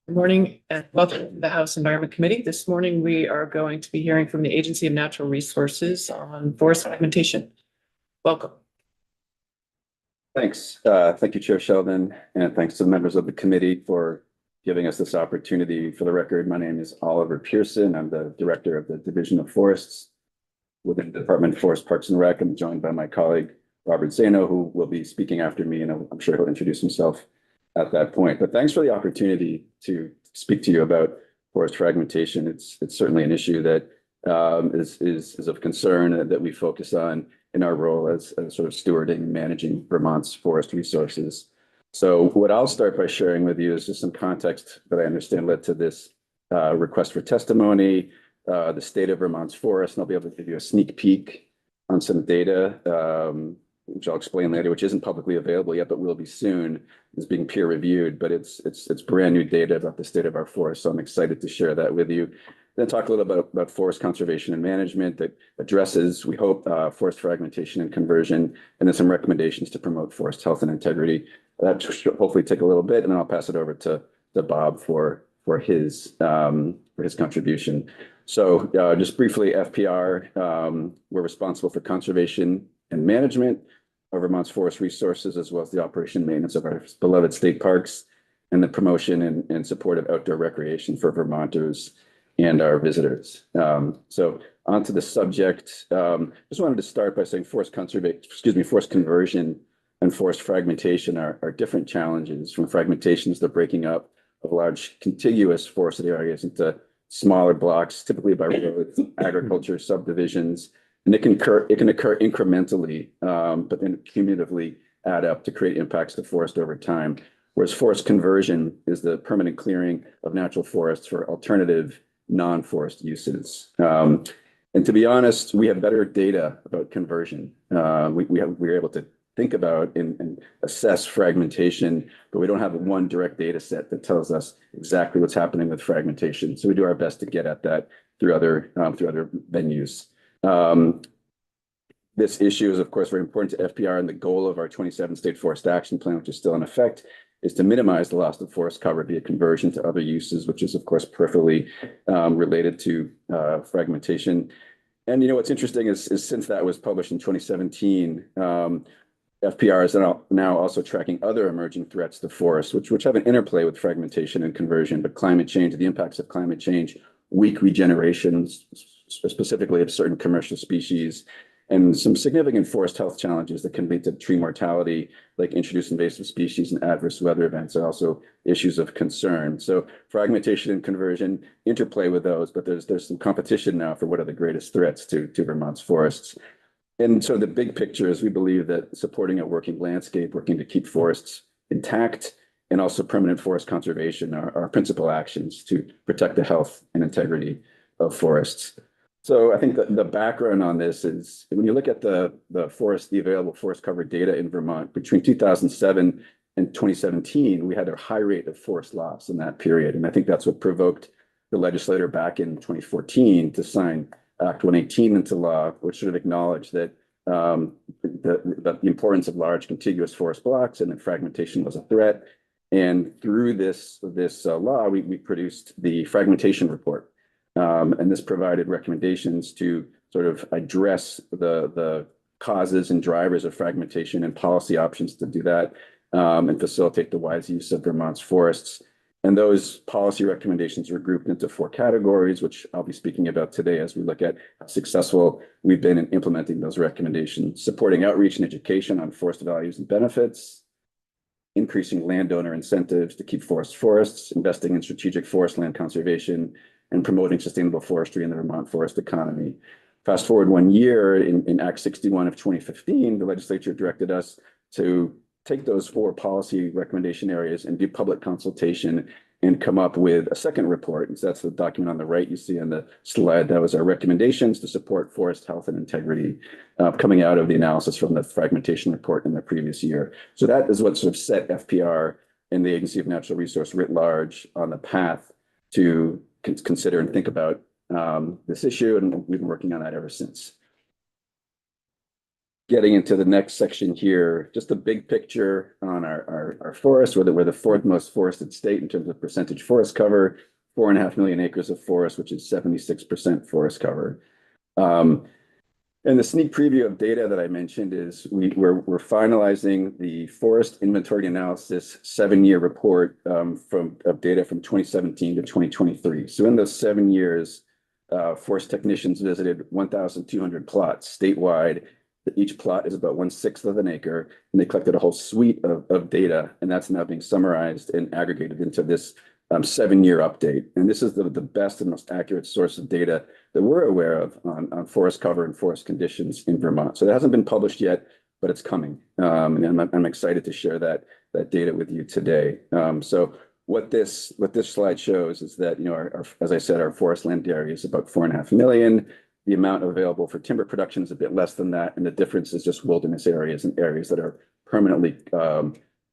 Good morning and welcome to the House Environment Committee. This morning, we are going to be hearing from the Agency of Natural Resources on forest fragmentation. Welcome. Thanks. Thank you, Chair Sheldon, and thanks to the members of the committee for giving us this opportunity. For the record, my name is Oliver Pearson. I'm the Director of the Division of Forests within the Department of Forest, Parks and Rec. I'm joined by my colleague, Robert Zano, who will be speaking after me, and I'm sure he'll introduce himself at that point. But thanks for the opportunity to speak to you about forest fragmentation. It's certainly an issue that is of concern that we focus on in our role as sort of stewarding and managing Vermont's forest resources. So what I'll start by sharing with you is just some context that I understand led to this request for testimony, the state of Vermont's forest, and I'll be able to give you a sneak peek on some data, which I'll explain later, which isn't publicly available yet, but will be soon. It's being peer reviewed, but it's brand new data about the state of our forest. So I'm excited to share that with you. Then talk a little bit about forest conservation and management that addresses, we hope, forest fragmentation and conversion, and then some recommendations to promote forest health and integrity. That should hopefully take a little bit, and then I'll pass it over to Bob for his contribution. So just briefly, FPR, we're responsible for conservation and management of Vermont's forest resources, as well as the operation and maintenance of our beloved state parks and the promotion and support of outdoor recreation for Vermonters and our visitors. So onto the subject, just wanted to start by saying forest conversion and forest fragmentation are different challenges. From fragmentation is the breaking up of large contiguous forested areas into smaller blocks, typically by roads, agriculture, subdivisions. And it can occur incrementally, but then cumulatively add up to create impacts to forest over time. Whereas forest conversion is the permanent clearing of natural forests for alternative non-forest uses. And to be honest, we have better data about conversion. We're able to think about and assess fragmentation, but we don't have one direct data set that tells us exactly what's happening with fragmentation. So we do our best to get at that through other venues. This issue is, of course, very important to FPR, and the goal of our 27 State Forest Action Plan, which is still in effect, is to minimize the loss of forest cover via conversion to other uses, which is, of course, peripherally related to fragmentation. And what's interesting is since that was published in 2017, FPR is now also tracking other emerging threats to forests, which have an interplay with fragmentation and conversion, but climate change, the impacts of climate change, weak regeneration, specifically of certain commercial species, and some significant forest health challenges that can lead to tree mortality, like introduced invasive species and adverse weather events, are also issues of concern. So fragmentation and conversion interplay with those, but there's some competition now for what are the greatest threats to Vermont's forests. And so the big picture is we believe that supporting a working landscape, working to keep forests intact, and also permanent forest conservation are our principal actions to protect the health and integrity of forests. So I think that the background on this is when you look at the available forest cover data in Vermont between 2007 and 2017, we had a high rate of forest loss in that period. And I think that's what provoked the legislator back in 2014 to sign Act 118 into law, which sort of acknowledged that the importance of large contiguous forest blocks and that fragmentation was a threat. And through this law, we produced the fragmentation report. And this provided recommendations to sort of address the causes and drivers of fragmentation and policy options to do that, and facilitate the wise use of Vermont's forests. And those policy recommendations were grouped into 4 categories, which I'll be speaking about today as we look at how successful we've been in implementing those recommendations: supporting outreach and education on forest values and benefits, increasing landowner incentives to keep forests, investing in strategic forest land conservation, and promoting sustainable forestry in the Vermont forest economy. Fast forward 1 year, in Act 61 of 2015, the legislature directed us to take those 4 policy recommendation areas and do public consultation and come up with a second report. And so that's the document on the right you see on the slide. That was our recommendations to support forest health and integrity, coming out of the analysis from the fragmentation report in the previous year. So that is what sort of set FPR and the Agency of Natural Resource writ large on the path to consider and think about this issue, and we've been working on that ever since. getting into the next section here, just a big picture on our forest, we're the fourth most forested state in terms of percentage forest cover, 4.5 million acres of forest, which is 76% forest cover. And the sneak preview of data that I mentioned is we're finalizing the forest inventory analysis 7-year report of data from 2017 to 2023. So in those 7 years, forest technicians visited 1,200 plots statewide. Each plot is about 1/6 of an acre, and they collected a whole suite of data, and that's now being summarized and aggregated into this 7-year update. And this is the best and most accurate source of data that we're aware of on forest cover and forest conditions in Vermont. So it hasn't been published yet, but it's coming. And I'm excited to share that data with you today. So what this slide shows is that, you know, as I said, our forest land area is about 4.5 million. The amount available for timber production is a bit less than that, and the difference is just wilderness areas and areas that are permanently,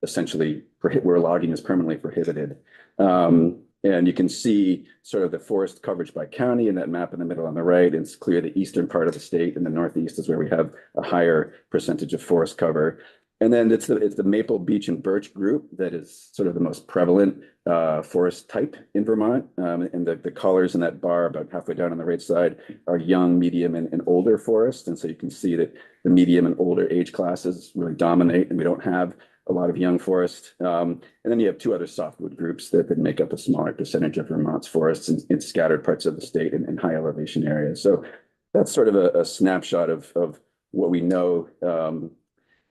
essentially, where logging is permanently prohibited. And you can see sort of the forest coverage by county in that map in the middle on the right. It's clear the eastern part of the state and the northeast is where we have a higher percentage of forest cover. And then it's the maple, beech, and birch group that is sort of the most prevalent forest type in Vermont. And the colors in that bar about halfway down on the right side are young, medium, and older forests. And so you can see that the medium and older age classes really dominate, and we don't have a lot of young forest. And then you have 2 other softwood groups that make up a smaller percentage of Vermont's forests in scattered parts of the state and in high elevation areas. So that's sort of a snapshot of what we know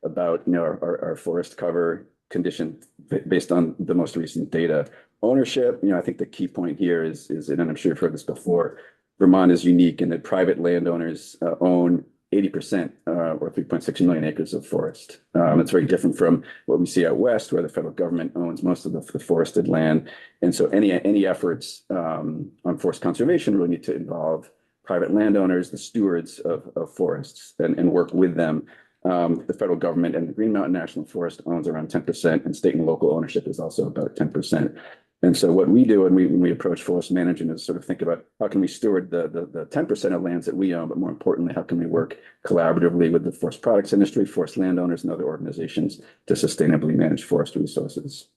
about, you know, our forest cover condition based on the most recent data. Ownership, you know, I think the key point here is, and I'm sure you've heard this before, Vermont is unique in that private landowners own 80% or 3.6 million acres of forest. It's very different from what we see out west, where the federal government owns most of the forested land. And so any efforts on forest conservation really need to involve private landowners, the stewards of forests, and work with them. The federal government and the Green Mountain National Forest owns around 10%, and state and local ownership is also about 10%. And so what we do when we approach forest management is sort of think about how can we steward the 10% of lands that we own, but more importantly, how can we work collaboratively with the forest products industry, forest landowners, and other organizations to sustainably manage forest resources.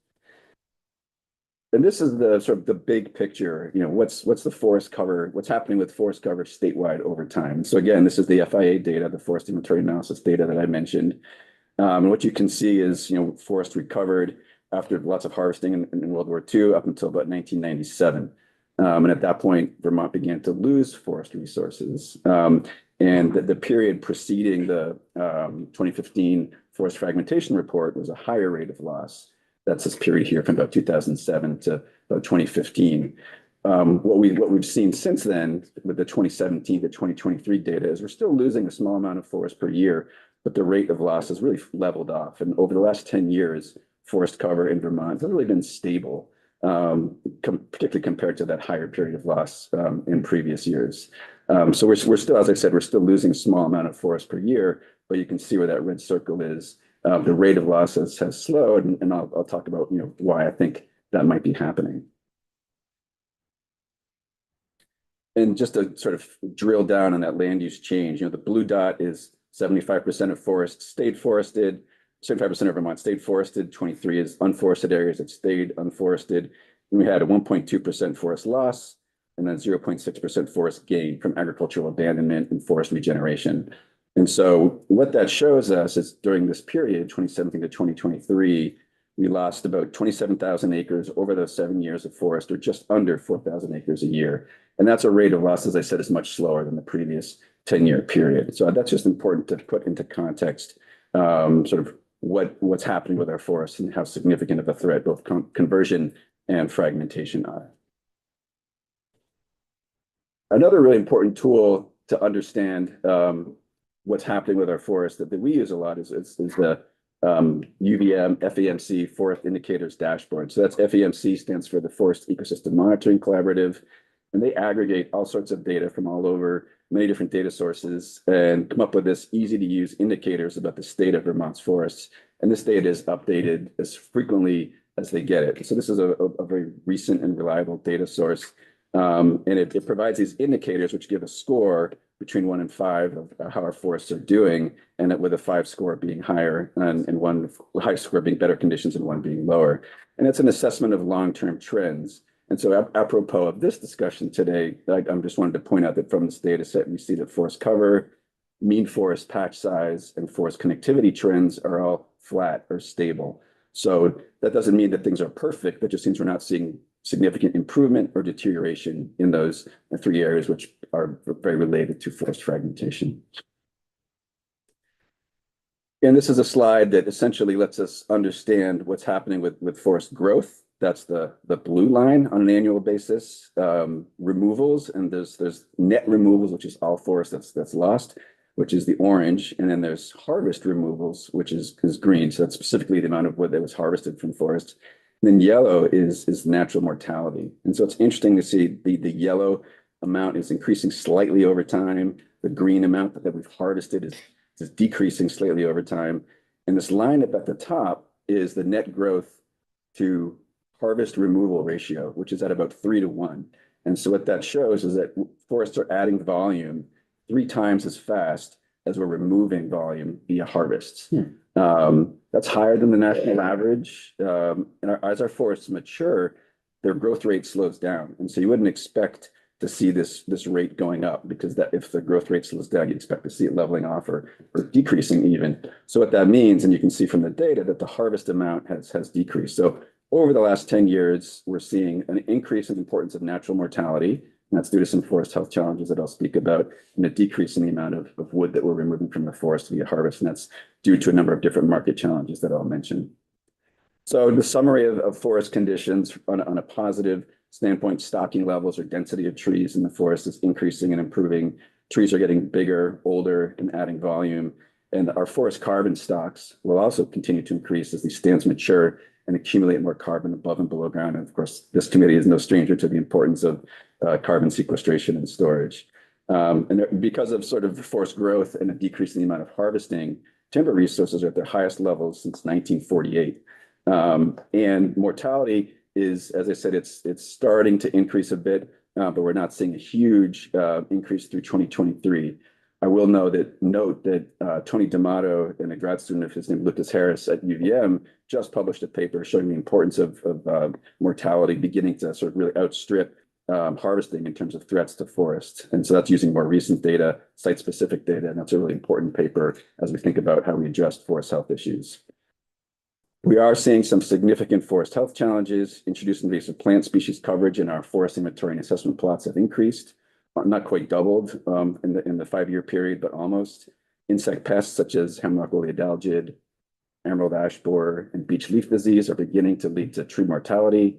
And this is the sort of the big picture, you know, what's the forest cover, what's happening with forest cover statewide over time. So again, this is the FIA data, the forest inventory analysis data that I mentioned. And what you can see is, you know, forest recovered after lots of harvesting in World War II up until about 1997. And at that point, Vermont began to lose forest resources. And the period preceding the 2015 forest fragmentation report was a higher rate of loss. That's this period here from about 2007 to about 2015. What we've seen since then with the 2017 to 2023 data is we're still losing a small amount of forest per year, but the rate of loss has really leveled off. And over the last 10 years, forest cover in Vermont has really been stable, particularly compared to that higher period of loss in previous years. So we're still, as I said, we're still losing a small amount of forest per year, but you can see where that red circle is. The rate of losses has slowed, and I'll talk about, you know, why I think that might be happening. And just to sort of drill down on that land use change, you know, the blue dot is 75% of forests stayed forested, 75% of Vermont stayed forested, 23 is unforested areas that stayed unforested. And we had a 1.2% forest loss, and then 0.6% forest gain from agricultural abandonment and forest regeneration. And so what that shows us is during this period, 2017 to 2023, we lost about 27,000 acres over those 7 years of forest, or just under 4,000 acres a year. And that's a rate of loss, as I said, is much slower than the previous 10-year period. So that's just important to put into context sort of what's happening with our forests and how significant of a threat both conversion and fragmentation are. Another really important tool to understand what's happening with our forests that we use a lot is the UVM FEMC Forest Indicators Dashboard. So that's FEMC stands for the Forest Ecosystem Monitoring Collaborative, and they aggregate all sorts of data from all over, many different data sources, and come up with this easy to use indicators about the state of Vermont's forests. And this data is updated as frequently as they get it. So this is a very recent and reliable data source. And it provides these indicators which give a score between 1 and 5 of how our forests are doing, and with a 5 score being higher and one high score being better conditions and one being lower. And it's an assessment of long-term trends. And so apropos of this discussion today, I'm just wanted to point out that from this data set, we see that forest cover, mean forest patch size, and forest connectivity trends are all flat or stable. So that doesn't mean that things are perfect. That just means we're not seeing significant improvement or deterioration in those 3 areas, which are very related to forest fragmentation. And this is a slide that essentially lets us understand what's happening with forest growth. That's the blue line on an annual basis. Removals, and there's net removals, which is all forest that's lost, which is the orange, and then there's harvest removals, which is green. So that's specifically the amount of wood that was harvested from forest. And then yellow is natural mortality. And so it's interesting to see the yellow amount is increasing slightly over time. The green amount that we've harvested is decreasing slightly over time. And this line up at the top is the net growth to harvest removal ratio, which is at about 3 to 1. And so what that shows is that forests are adding volume 3 times as fast as we're removing volume via harvests. That's higher than the national average. And as our forests mature, their growth rate slows down. And so you wouldn't expect to see this rate going up, because that if the growth rate slows down, you expect to see it leveling off or decreasing even. So what that means, and you can see from the data, that the harvest amount has decreased. So over the last 10 years, we're seeing an increase in the importance of natural mortality. And that's due to some forest health challenges that I'll speak about, and a decrease in the amount of wood that we're removing from the forest via harvest. And that's due to a number of different market challenges that I'll mention. So the summary of forest conditions on a positive standpoint, stocking levels or density of trees in the forest is increasing and improving. Trees are getting bigger, older, and adding volume. And our forest carbon stocks will also continue to increase as these stands mature and accumulate more carbon above and below ground. And of course, this committee is no stranger to the importance of carbon sequestration and storage. And because of sort of forest growth and a decrease in the amount of harvesting, timber resources are at their highest levels since 1948. And mortality is, as I said, it's starting to increase a bit, but we're not seeing a huge increase through 2023. I will note that Tony D'Amato and a grad student of his named Lucas Harris at UVM just published a paper showing the importance of mortality beginning to sort of really outstrip harvesting in terms of threats to forests. And so that's using more recent data, site-specific data, and that's a really important paper as we think about how we address forest health issues. We are seeing some significant forest health challenges. Introduced invasive plant species coverage in our forest inventory and assessment plots have increased, not quite doubled in the 5-year period, but almost. Insect pests such as hemlock oleodalgid, emerald ash borer, and beech leaf disease are beginning to lead to tree mortality.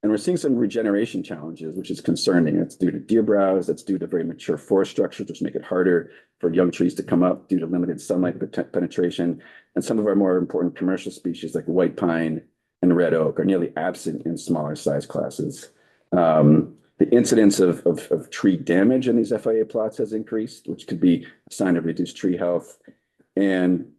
And we're seeing some regeneration challenges, which is concerning. It's due to deer browse, it's due to very mature forest structures, which make it harder for young trees to come up due to limited sunlight penetration. And some of our more important commercial species like white pine and red oak are nearly absent in smaller size classes. The incidence of tree damage in these FIA plots has increased, which could be a sign of reduced tree health. And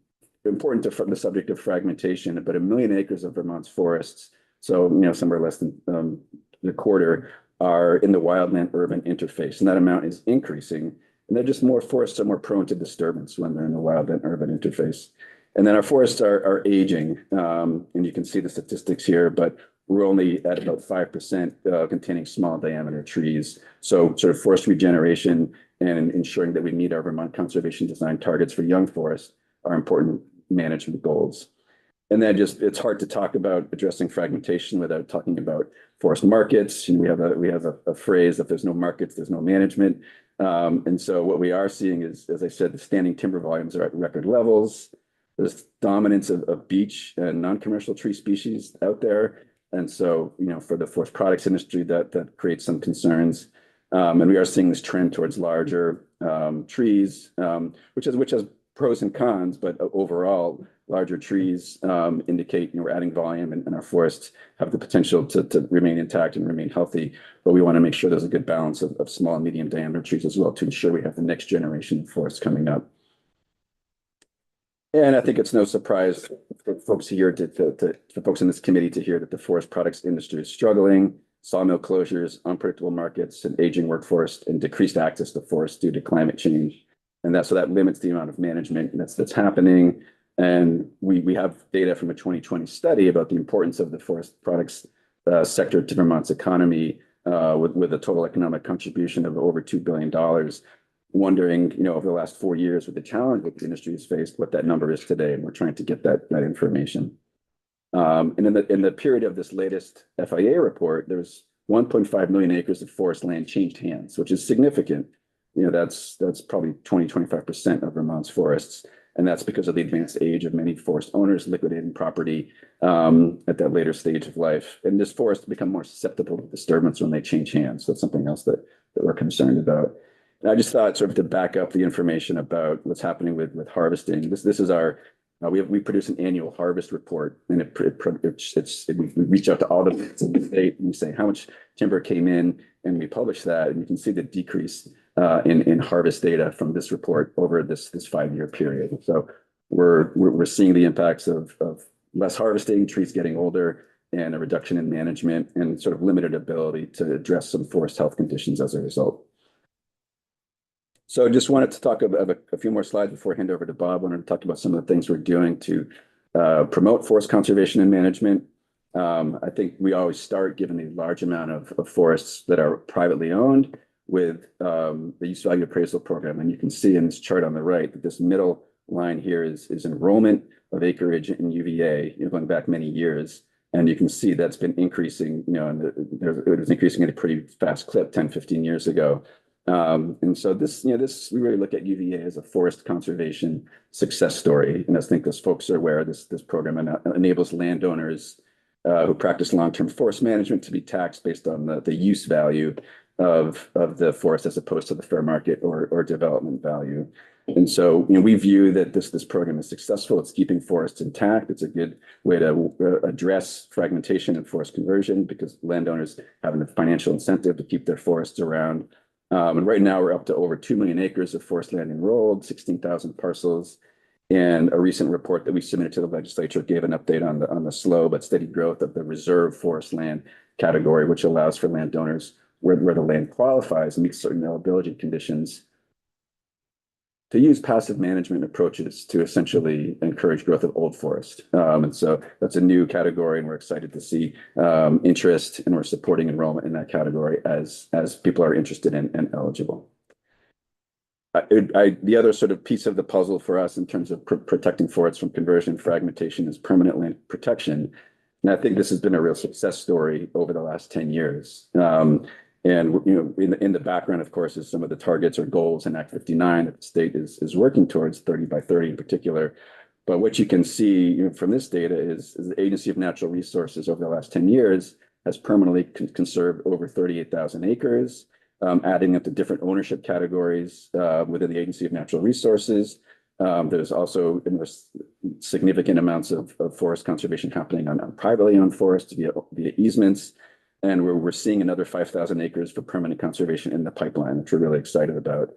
important to the subject of fragmentation, about 1 million acres of Vermont's forests, so somewhere less than the quarter, are in the wildland urban interface, and that amount is increasing. And they're just more forests are more prone to disturbance when they're in the wildland urban interface. And then our forests are aging, and you can see the statistics here, but we're only at about 5% containing small diameter trees. So sort of forest regeneration and ensuring that we meet our Vermont conservation design targets for young forests are important management goals. And then it's hard to talk about addressing fragmentation without talking about forest markets. We have a phrase that there's no markets, there's no management. And so what we are seeing is, as I said, the standing timber volumes are at record levels. There's dominance of beech and non-commercial tree species out there. And so, for the forest products industry, that creates some concerns. And we are seeing this trend towards larger trees, which has pros and cons, but overall, larger trees indicate we're adding volume, and our forests have the potential to remain intact and remain healthy. But we want to make sure there's a good balance of small and medium diameter trees as well to ensure we have the next generation of forests coming up. And I think it's no surprise for folks here for folks in this committee to hear that the forest products industry is struggling. sawmill closures, unpredictable markets, an aging workforce, and decreased access to forests due to climate change. And so that limits the amount of management that's happening. And we have data from a 2020 study about the importance of the forest products sector to Vermont's economy, with a total economic contribution of over $2 billion. Wondering, over the last 4 years with the challenge that the industry has faced, what that number is today, and we're trying to get that information. And in the period of this latest FIA report, there's 1.5 million acres of forest land changed hands, which is significant. That's probably 25% of Vermont's forests. And that's because of the advanced age of many forest owners liquidating property at that later stage of life. And this forest become more susceptible to disturbance when they change hands. So that's something else that we're concerned about. And I just thought, sort of to back up the information about what's happening with harvesting. This is our we produce an annual harvest report, and we reach out to all the state and we say how much timber came in, and we publish that, and you can see the decrease in harvest data from this report over this 5-year period. So we're seeing the impacts of less harvesting, trees getting older, and a reduction in management, and sort of limited ability to address some forest health conditions as a result. So I just wanted to talk about a few more slides before I hand over to Bob. I wanted to talk about some of the things we're doing to promote forest conservation and management. I think we always start, given the large amount of forests that are privately owned, with the use value appraisal program. And you can see in this chart on the right that this middle line here is enrollment of acreage in UVA, going back many years. And you can see that's been increasing, and it was increasing at a pretty fast clip 10, 15 years ago. And so we really look at UVA as a forest conservation success story. And I think as folks are aware, this program enables landowners who practice long-term forest management to be taxed based on the use value of the forest as opposed to the fair market or development value. And so, we view that this program is successful. It's keeping forests intact. It's a good way to address fragmentation and forest conversion, because landowners have a financial incentive to keep their forests around. And right now we're up to over 2 million acres of forest land enrolled, 16,000 parcels. And a recent report that we submitted to the legislature gave an update on the slow but steady growth of the reserve forest land category, which allows for landowners where the land qualifies and meets certain eligibility conditions to use passive management approaches to essentially encourage growth of old forest. And so that's a new category, and we're excited to see interest, and we're supporting enrollment in that category as people are interested and eligible. The other sort of piece of the puzzle for us in terms of protecting forests from conversion and fragmentation is permanent land protection. And I think this has been a real success story over the last 10 years. And in the background, of course, is some of the targets or goals in Act 59 that the state is working towards, 30 by 30 in particular. But what you can see from this data is the Agency of Natural Resources over the last 10 years has permanently conserved over 38,000 acres, adding up to different ownership categories within the Agency of Natural Resources. There's also significant amounts of forest conservation happening on privately owned forests via easements. And we're seeing another 5,000 acres for permanent conservation in the pipeline, which we're really excited about.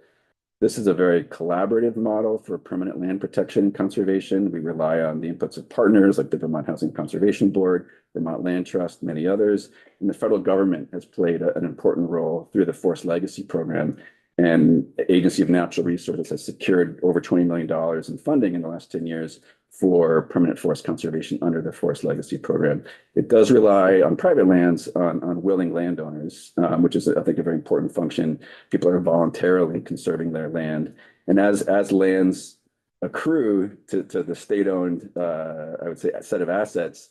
This is a very collaborative model for permanent land protection and conservation. We rely on the inputs of partners like the Vermont Housing Conservation Board, Vermont Land Trust, many others. And the federal government has played an important role through the Forest Legacy Program. And the Agency of Natural Resources has secured over $20 million in funding in the last 10 years for permanent forest conservation under the Forest Legacy Program. It does rely on private lands, on willing landowners, which is, I think, a very important function. People are voluntarily conserving their land. And as lands accrue to the state-owned, I would say, set of assets,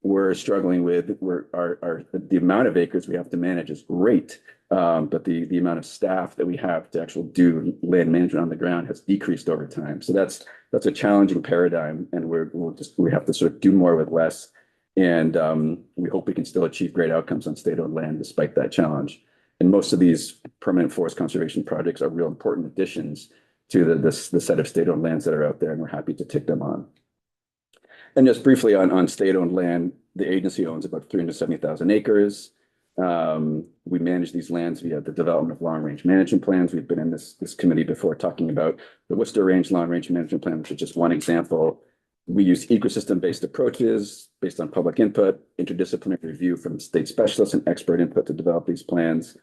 we're struggling with the amount of acres we have to manage is great. But the amount of staff that we have to actually do land management on the ground has decreased over time. So that's a challenging paradigm, and we have to sort of do more with less. And we hope we can still achieve great outcomes on state-owned land despite that challenge. And most of these permanent forest conservation projects are real important additions to the set of state-owned lands that are out there, and we're happy to take them on. And just briefly on state-owned land, the agency owns about 370,000 acres. We manage these lands via the development of long-range management plans. We've been in this committee before talking about the Worcester Range Long-Range Management Plan, which is just one example. We use ecosystem-based approaches based on public input, interdisciplinary review from state specialists and expert input to develop these plans.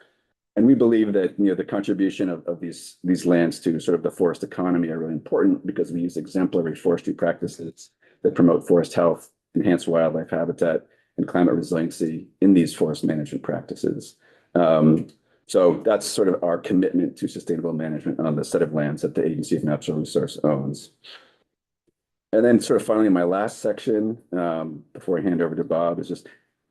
And we believe that the contribution of these lands to sort of the forest economy are really important because we use exemplary forestry practices that promote forest health, enhance wildlife habitat, and climate resiliency in these forest management practices. So that's sort of our commitment to sustainable management on the set of lands that the Agency of Natural Resources owns. And then sort of finally, my last section, before I hand over to Bob, is just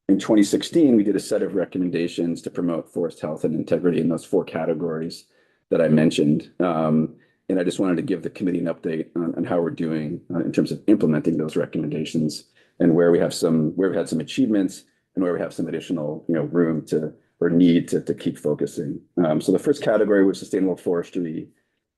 in 2016, we did a set of recommendations to promote forest health and integrity in those 4 categories that I mentioned. And I just wanted to give the committee an update on how we're doing in terms of implementing those recommendations and where we had some achievements and where we have some additional room to or need to keep focusing. So the first category was sustainable forestry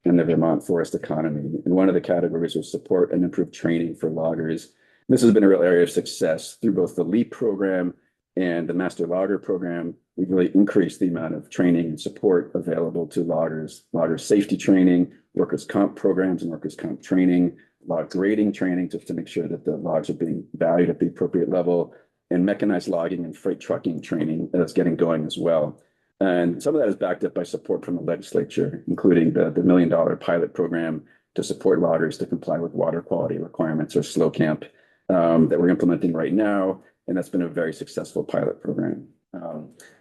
and the Vermont forest economy. And one of the categories was support and improve training for loggers. This has been a real area of success through both the LEAP program and the Master Logger program. We've really increased the amount of training and support available to loggers, safety training, workers' comp programs and workers' comp training, log grading training just to make sure that the logs are being valued at the appropriate level, and mechanized logging and freight trucking training that is getting going as well. And some of that is backed up by support from the legislature, including the $1 million pilot program to support loggers to comply with water quality requirements, or SLOCAMP, that we're implementing right now. And that's been a very successful pilot program.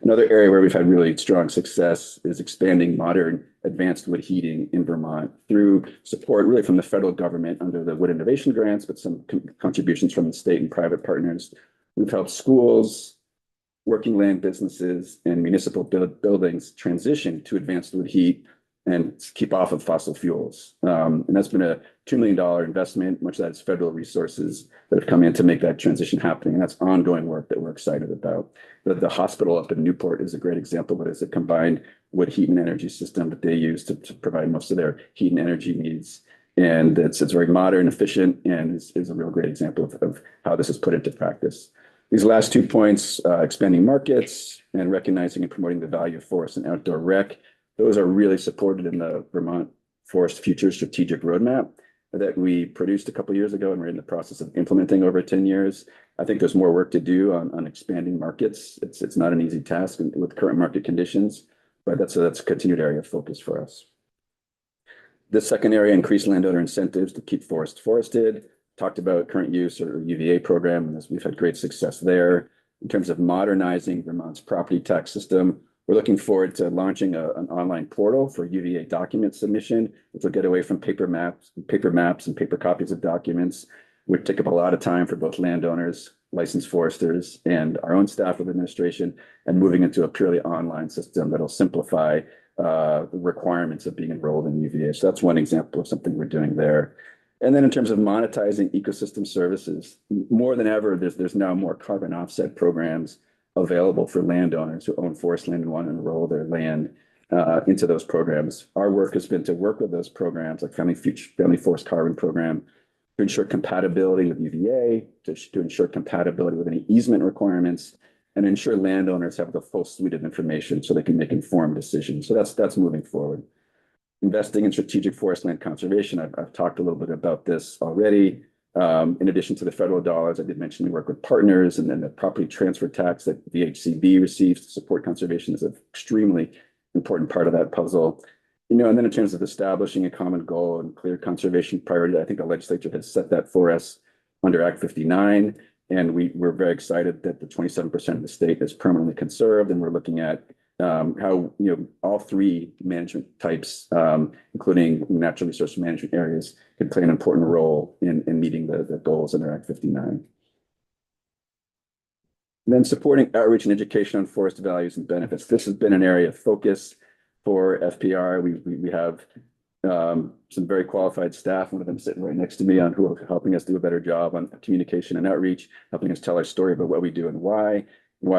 Another area where we've had really strong success is expanding modern advanced wood heating in Vermont through support really from the federal government under the Wood Innovation Grants, but some contributions from the state and private partners. We've helped schools, working land businesses, and municipal buildings transition to advanced wood heat and keep off of fossil fuels. And that's been a $2 million investment, much of that is federal resources that have come in to make that transition happening. And that's ongoing work that we're excited about. The hospital up in Newport is a great example of it. It's a combined wood heat and energy system that they use to provide most of their heat and energy needs. And it's very modern, efficient, and is a real great example of how this is put into practice. These last 2 points, expanding markets and recognizing and promoting the value of forest and outdoor rec, those are really supported in the Vermont Forest Future Strategic Roadmap that we produced a couple of years ago, and we're in the process of implementing over 10 years. I think there's more work to do on expanding markets. It's not an easy task with current market conditions, but that's a continued area of focus for us. This second area, increased landowner incentives to keep forests forested. Talked about current use or UVA program, and we've had great success there. In terms of modernizing Vermont's property tax system, we're looking forward to launching an online portal for UVA document submission, which will get away from paper maps and paper copies of documents, which take up a lot of time for both landowners, licensed foresters, and our own staff of administration, and moving into a purely online system that'll simplify the requirements of being enrolled in UVA. So that's one example of something we're doing there. And then in terms of monetizing ecosystem services, more than ever, there's now more carbon offset programs available for landowners who own forest land and want to enroll their land into those programs. Our work has been to work with those programs like Family Forest Carbon Program to ensure compatibility with UVA, to ensure compatibility with any easement requirements, and ensure landowners have the full suite of information so they can make informed decisions. So that's moving forward. Investing in strategic forest land conservation. I've talked a little bit about this already. In addition to the federal dollars, I did mention we work with partners, and then the property transfer tax that VHCB receives to support conservation is an extremely important part of that puzzle. And then in terms of establishing a common goal and clear conservation priority, I think the legislature has set that for us under Act 59. And we're very excited that the 27% of the state is permanently conserved, and we're looking at how all 3 management types, including natural resource management areas, can play an important role in meeting the goals under Act 59. And then supporting outreach and education on forest values and benefits. This has been an area of focus for FPR. We have some very qualified staff, one of them sitting right next to me, who are helping us do a better job on communication and outreach, helping us tell our story about what we do and why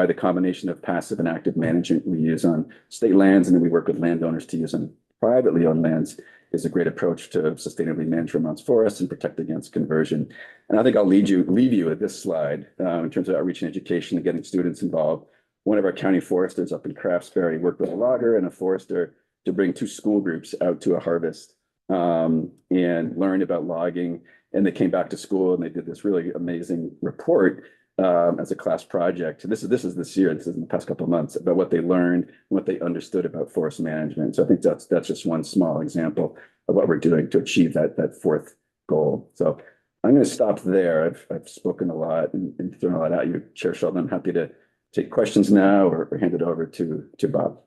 the combination of passive and active management we use on state lands, and then we work with landowners to use on privately owned lands, is a great approach to sustainably manage Vermont's forests and protect against conversion. And I think I'll leave you with this slide in terms of outreach and education and getting students involved. One of our county foresters up in Craftsbury worked with a logger and a forester to bring 2 school groups out to a harvest and learn about logging and they came back to school and they did this really amazing report as a class project. This is this year. This is in the past couple of months about what they learned, what they understood about forest management. So I think that's just one small example of what we're doing to achieve that fourth goal. So I'm going to stop there. I've spoken a lot and thrown a lot at you, Chair Sheldon. I'm happy to take questions now or hand it over to Bob.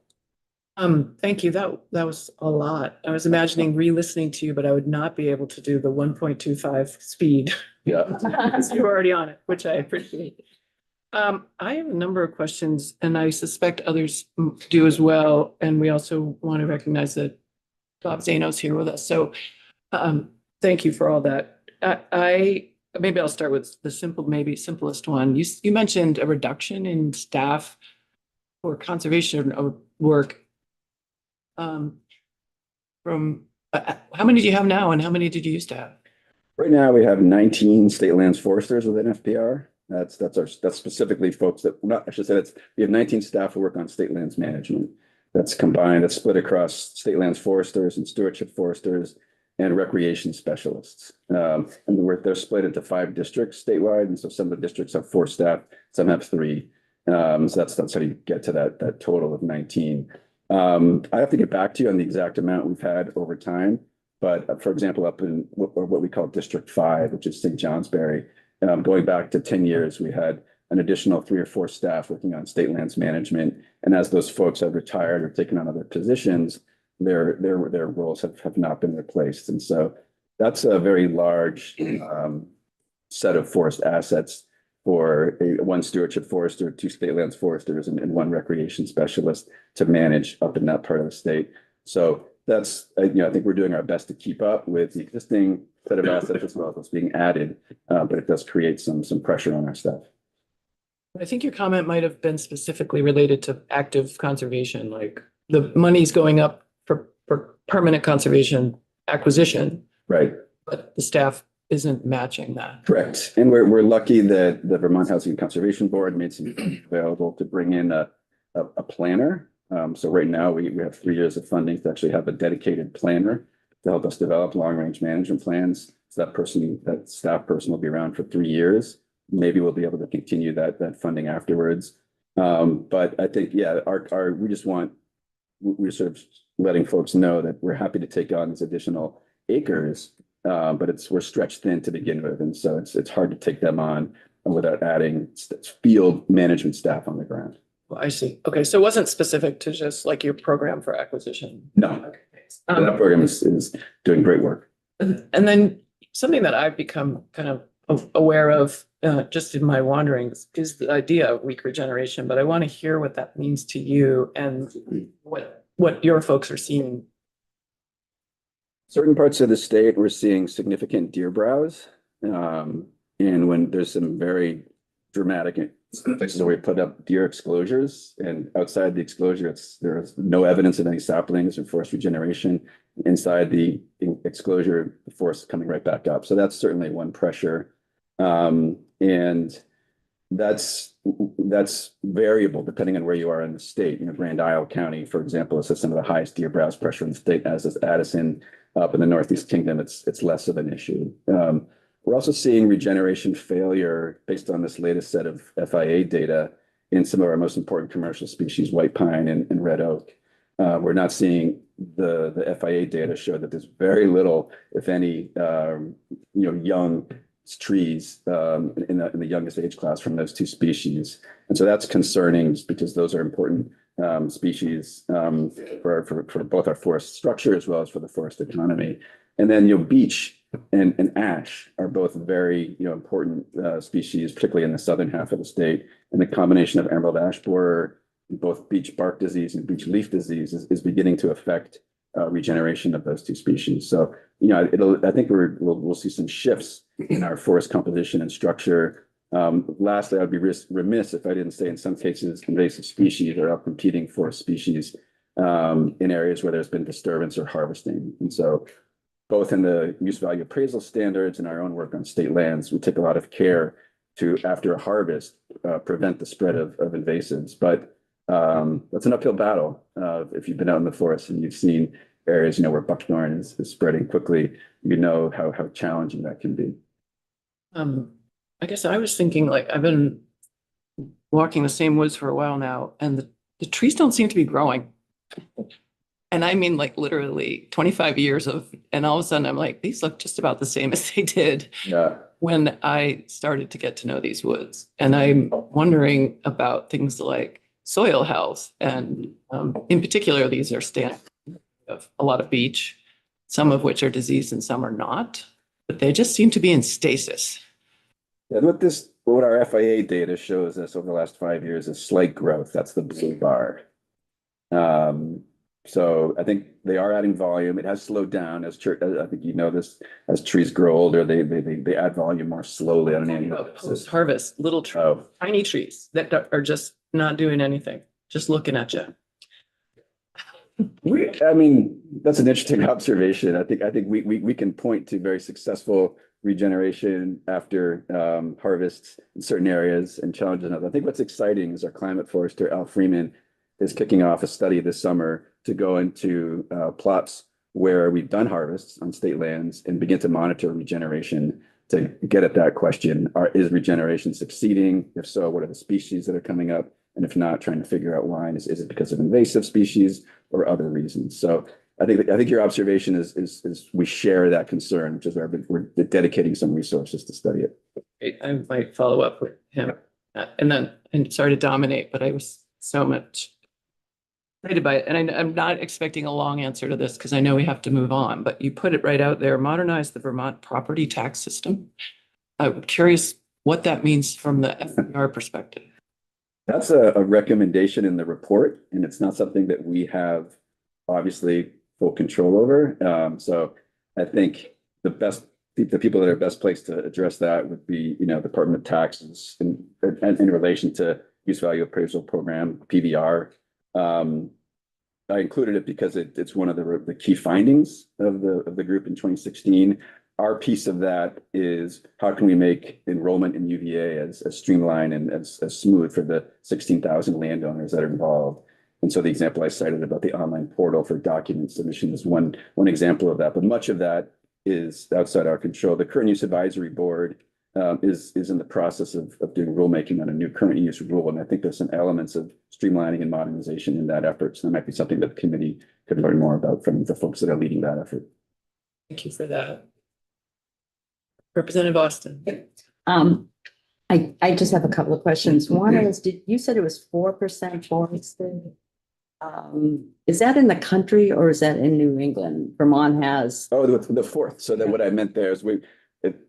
Thank you. That was a lot. I was imagining re-listening to you, but I would not be able to do the 1.25 speed. Yeah. You're already on it, which I appreciate. I have a number of questions and I suspect others do as well. And we also want to recognize that Bob Zano's here with us. So thank you for all that. Maybe I'll start with the simplest one. You mentioned a reduction in staff for conservation work. From how many do you have now and how many did you used to have? Right now, we have 19 state lands foresters within FPR. That's specifically folks that, I should say we have 19 staff who work on state lands management. That's split across state lands foresters and stewardship foresters and recreation specialists. And they're split into 5 districts statewide. And so some of the districts have 4 staff, some have 3. So that's how you get to that total of 19. I have to get back to you on the exact amount we've had over time. But for example, up in what we call District 5, which is St. Johnsbury, going back to 10 years, we had an additional 3 or 4 staff working on state lands management. And as those folks have retired or taken on other positions, their roles have not been replaced. And so that's a very large set of forest assets for one stewardship forester, 2 state lands foresters, and 1 recreation specialist to manage up in that part of the state. So that's, I think we're doing our best to keep up with the existing set of assets as well as what's being added, but it does create some pressure on our staff. I think your comment might have been specifically related to active conservation, like the money's going up for permanent conservation acquisition. Right. But the staff isn't matching that. Correct. And we're lucky that the Vermont Housing and Conservation Board made some funds available to bring in a planner. So right now we have 3 years of funding to actually have a dedicated planner to help us develop long-range management plans. So that staff person will be around for 3 years. Maybe we'll be able to continue that funding afterwards. But I think, we're sort of letting folks know that we're happy to take on these additional acres. But we're stretched thin to begin with, and so it's hard to take them on without adding field management staff on the ground. Well, I see. Okay, so it wasn't specific to just like your program for acquisition. No, Okay. that program is doing great work. And then something that I've become kind of aware of just in my wanderings is the idea of weak regeneration. But I want to hear what that means to you and what your folks are seeing. Certain parts of the state, we're seeing significant deer browse. And when there's some very dramatic places where we put up deer exclosures, and outside the exclosure, there's no evidence of any saplings or forest regeneration. Inside the exclosure, the forest is coming right back up. So that's certainly one pressure. And that's variable depending on where you are in the state. Grand Isle County, for example, has some of the highest deer browse pressure in the state, as is Addison. Up in the Northeast Kingdom, it's less of an issue. We're also seeing regeneration failure based on this latest set of FIA data in some of our most important commercial species, white pine and red oak. We're not seeing the FIA data show that there's very little, if any, young trees in the youngest age class from those 2 species. And so that's concerning because those are important species for both our forest structure as well as for the forest economy. And then beech and ash are both very important species, particularly in the southern half of the state. And the combination of emerald ash borer, both beech bark disease and beech leaf disease, is beginning to affect regeneration of those 2 species. So I think we'll see some shifts in our forest composition and structure. Lastly, I'd be remiss if I didn't say in some cases invasive species are out competing for species in areas where there's been disturbance or harvesting. And so both in the use value appraisal standards and our own work on state lands, we take a lot of care to, after a harvest, prevent the spread of invasives. But that's an uphill battle. If you've been out in the forest and you've seen areas, where buckthorn is spreading quickly, how challenging that can be. I guess I was thinking, like, I've been walking the same woods for a while now, and the trees don't seem to be growing. And I mean, like, literally 25 years and all of a sudden I'm like, these look just about the same as they did Yeah. when I started to get to know these woods. And I'm wondering about things like soil health. And in particular, these are stands of a lot of beech, some of which are diseased and some are not, but they just seem to be in stasis. And what our FIA data shows us over the last 5 years is slight growth. That's the blue bar. So I think they are adding volume. It has slowed down I think this, as trees grow older, they add volume more slowly on an annual basis. Post-harvest, little tiny trees that are just not doing anything, just looking at you. That's an interesting observation. I think we can point to very successful regeneration after harvests in certain areas and challenges in others. I think what's exciting is our climate forester, Al Freeman, is kicking off a study this summer to go into plots where we've done harvests on state lands and begin to monitor regeneration to get at that question. Is regeneration succeeding? If so, what are the species that are coming up? And if not, trying to figure out why. Is it because of invasive species or other reasons? So I think your observation is we share that concern, which is why we're dedicating some resources to study it. I might follow up with him. And sorry to dominate, but I was so much excited by it. And I'm not expecting a long answer to this because I know we have to move on, but you put it right out there, modernize the Vermont property tax system. I'm curious what that means from the FDR perspective. That's a recommendation in the report, and it's not something that we have obviously full control over. So I think the people that are best placed to address that would be, Department of Taxes in relation to use value appraisal program, PVR. I included it because it's one of the key findings of the group in 2016. Our piece of that is how can we make enrollment in UVA as streamlined and as smooth for the 16,000 landowners that are involved. And so the example I cited about the online portal for document submission is one example of that. But much of that is outside our control. The Current Use Advisory Board is in the process of doing rulemaking on a new current use rule. And I think there's some elements of streamlining and modernization in that effort. So that might be something that the committee could learn more about from the folks that are leading that effort. Thank you for that. Representative Austin. I just have a couple of questions. One is, you said it was 4% forested? Is that in the country or is that in New England? Vermont has. Oh, the fourth. So that what I meant there is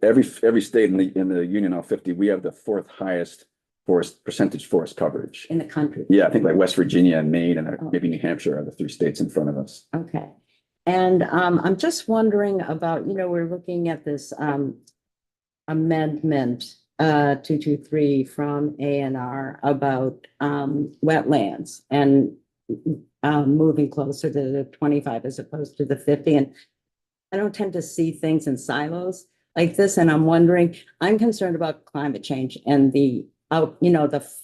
every state in the Union, all 50, we have the fourth highest percentage forest coverage In the country? Yeah, I think like West Virginia and Maine and maybe New Hampshire are the three states in front of us. Okay. And I'm just wondering about, we're looking at this amendment 223 from ANR about wetlands and moving closer to the 25 as opposed to the 50. And I don't tend to see things in silos like this. And I'm wondering, I'm concerned about climate change and the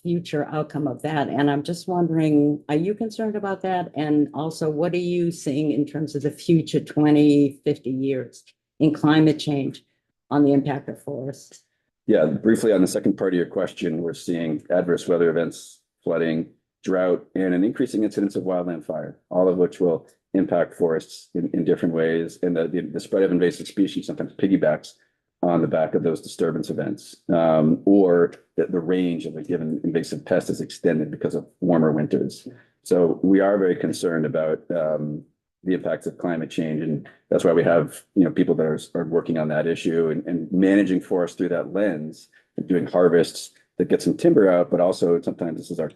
future outcome of that. And I'm just wondering, are you concerned about that? And also, what are you seeing in terms of the future 20, 50 years in climate change on the impact of forests? Yeah, briefly on the second part of your question, we're seeing adverse weather events, flooding, drought, and an increasing incidence of wildland fire, all of which will impact forests in different ways. And the spread of invasive species sometimes piggybacks on the back of those disturbance events, or the range of a given invasive pest is extended because of warmer winters. So we are very concerned about the impacts of climate change, and that's why we have people that are working on that issue and managing forests through that lens, and doing harvests that get some timber out, but also sometimes this is our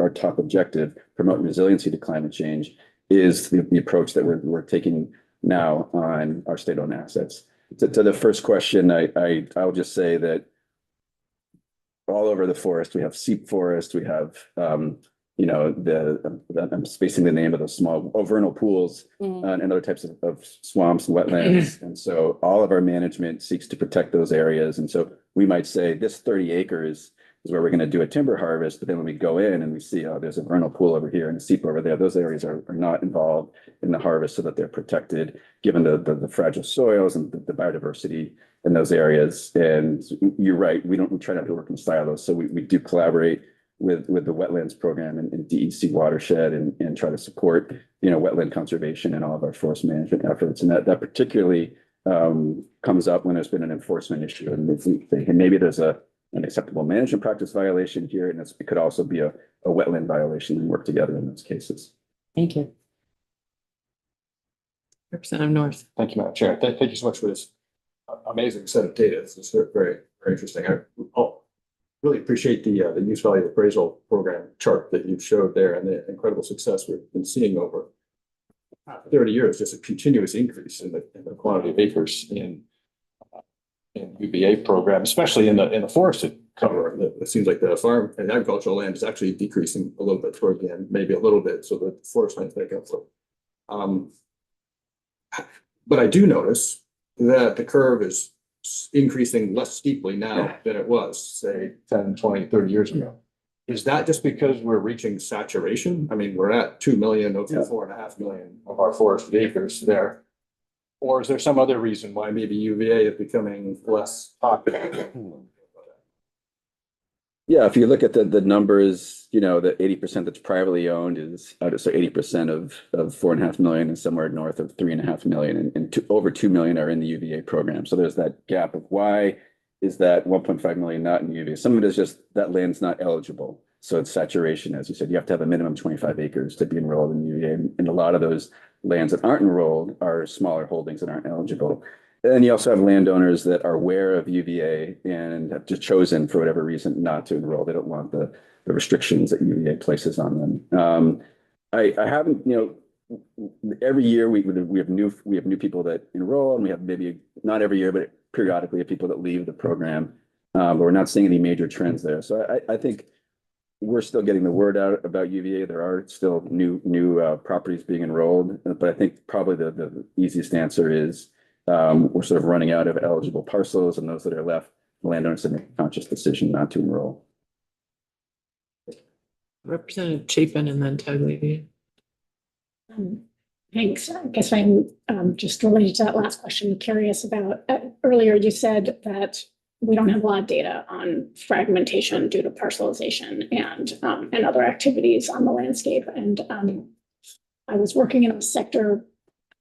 top objective: promote resiliency to climate change. Is the approach that we're taking now on our state-owned assets. To the first question, I'll just say that all over the forest, we have seep forest, we have, I'm spacing the name of those small vernal pools and other types of swamps and wetlands. And so all of our management seeks to protect those areas. And so we might say this 30 acres is where we're going to do a timber harvest. But then when we go in and we see, oh, there's a vernal pool over here and a seep over there, those areas are not involved in the harvest so that they're protected, given the fragile soils and the biodiversity in those areas. And you're right, we try not to work in silos. So we do collaborate with the wetlands program and DEC watershed and try to support, wetland conservation and all of our forest management efforts. And that particularly comes up when there's been an enforcement issue. And maybe there's an acceptable management practice violation here, and it could also be a wetland violation, and work together in those cases. Thank you. Representative North. Thank you, Madam Chair. Thank you so much for this amazing set of data. This is very, very interesting. I really appreciate the use value appraisal program chart that you showed there and the incredible success we've been seeing over 30 years, just a continuous increase in the quantity of acres in UVA program, especially in the forested cover. It seems like the farm and agricultural land is actually decreasing a little bit toward the end, maybe a little bit, so that the forest lands make up for it. But I do notice that the curve is increasing less steeply now than it was, say, 10, 20, 30 years ago. Is that just because we're reaching saturation? I mean, we're at 2 million of the 4.5 million of our forested acres there. Or is there some other reason why maybe UVA is becoming less popular? Yeah, if you look at the numbers, the 80% that's privately owned is so 80% of 4.5 million is somewhere north of 3.5 million, and over 2 million are in the UVA program. So there's that gap of why is that 1.5 million not in UVA? Some of it is just that land's not eligible. So it's saturation, as you said, you have to have a minimum 25 acres to be enrolled in UVA, and a lot of those lands that aren't enrolled are smaller holdings that aren't eligible. And you also have landowners that are aware of UVA and have just chosen, for whatever reason, not to enroll. They don't want the restrictions that UVA places on them. I haven't, every year we have new people that enroll, and we have maybe not every year, but periodically have people that leave the program. But we're not seeing any major trends there. So I think we're still getting the word out about UVA. There are still new properties being enrolled, but I think probably the easiest answer is we're sort of running out of eligible parcels, and those that are left, the landowners have made a conscious decision not to enroll. Representative Chapin and then Tagliavia. Thanks. I guess I'm just related to that last question, curious about, earlier you said that we don't have a lot of data on fragmentation due to parcelization and other activities on the landscape. And I was working in a sector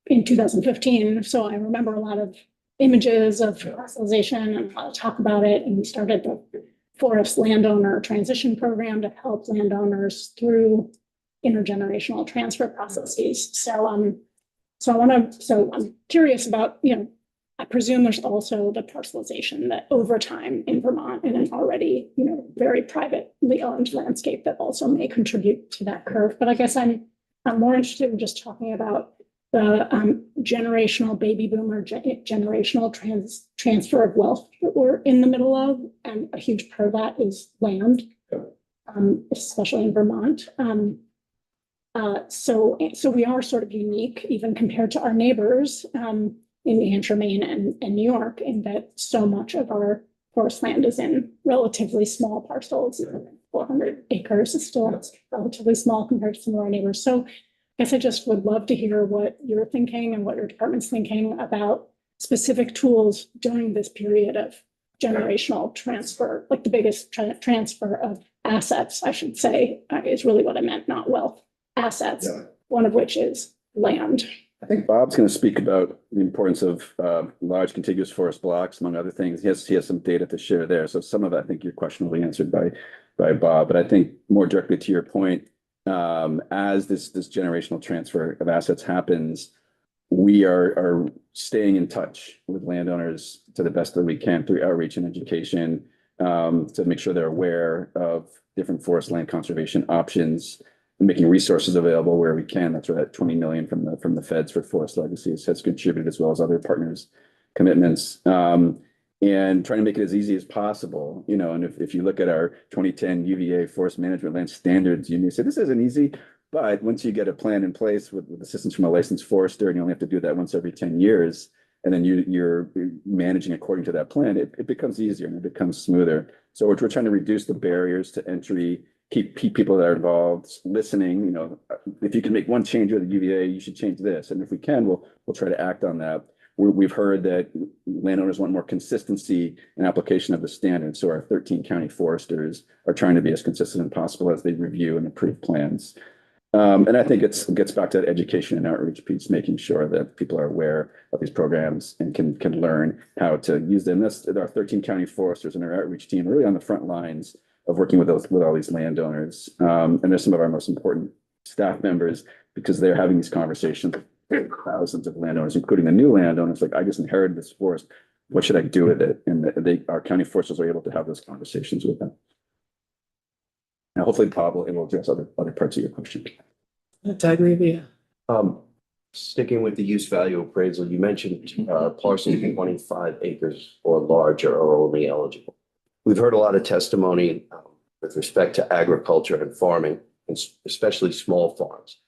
in 2015, so I remember a lot of images of parcelization and a lot of talk about it. And we started the Forest Landowner Transition Program to help landowners through intergenerational transfer processes. So I'm curious about, I presume there's also the parcelization that over time in Vermont in an already, very privately owned landscape that also may contribute to that curve. But I guess I'm more interested in just talking about the generational baby boomer, generational transfer of wealth that we're in the middle of. And a huge part of that is land, especially in Vermont. So we are sort of unique, even compared to our neighbors in New Hampshire, Maine, and New York, in that so much of our forest land is in relatively small parcels. 400 acres is still relatively small compared to some of our neighbors. So I guess I just would love to hear what you're thinking and what your department's thinking about specific tools during this period of generational transfer, like the biggest transfer of assets, I should say, is really what I meant, not wealth, assets, one of which is land. I think Bob's going to speak about the importance of large contiguous forest blocks, among other things. He has some data to share there. So some of it, I think your question will be answered by Bob. But I think more directly to your point, as this generational transfer of assets happens, we are staying in touch with landowners to the best that we can through outreach and education to make sure they're aware of different forest land conservation options, making resources available where we can. That's where that 20 million from the feds for forest legacies has contributed, as well as other partners' commitments, and trying to make it as easy as possible. And if you look at our 2010 UVA forest management land standards, you may say this isn't easy, but once you get a plan in place with assistance from a licensed forester, and you only have to do that once every 10 years, and then you're managing according to that plan, it becomes easier and it becomes smoother. So we're trying to reduce the barriers to entry, keep people that are involved, listening, you know, if you can make one change with the UVA, you should change this. And if we can, we'll try to act on that. We've heard that landowners want more consistency in application of the standards. So our 13 county foresters are trying to be as consistent as possible as they review and approve plans. And I think it gets back to that education and outreach piece, making sure that people are aware of these programs and can learn how to use them. That's our 13 county foresters and our outreach team are really on the front lines of working with all these landowners. And they're some of our most important staff members because they're having these conversations with thousands of landowners, including the new landowners. Like, I just inherited this forest. What should I do with it? And our county foresters are able to have those conversations with them. Now, hopefully, Bob will address other parts of your question. Doug Revia. Sticking with the use value appraisal, you mentioned parcels 25 acres or larger are only eligible. We've heard a lot of testimony with respect to agriculture and farming, and especially small farms.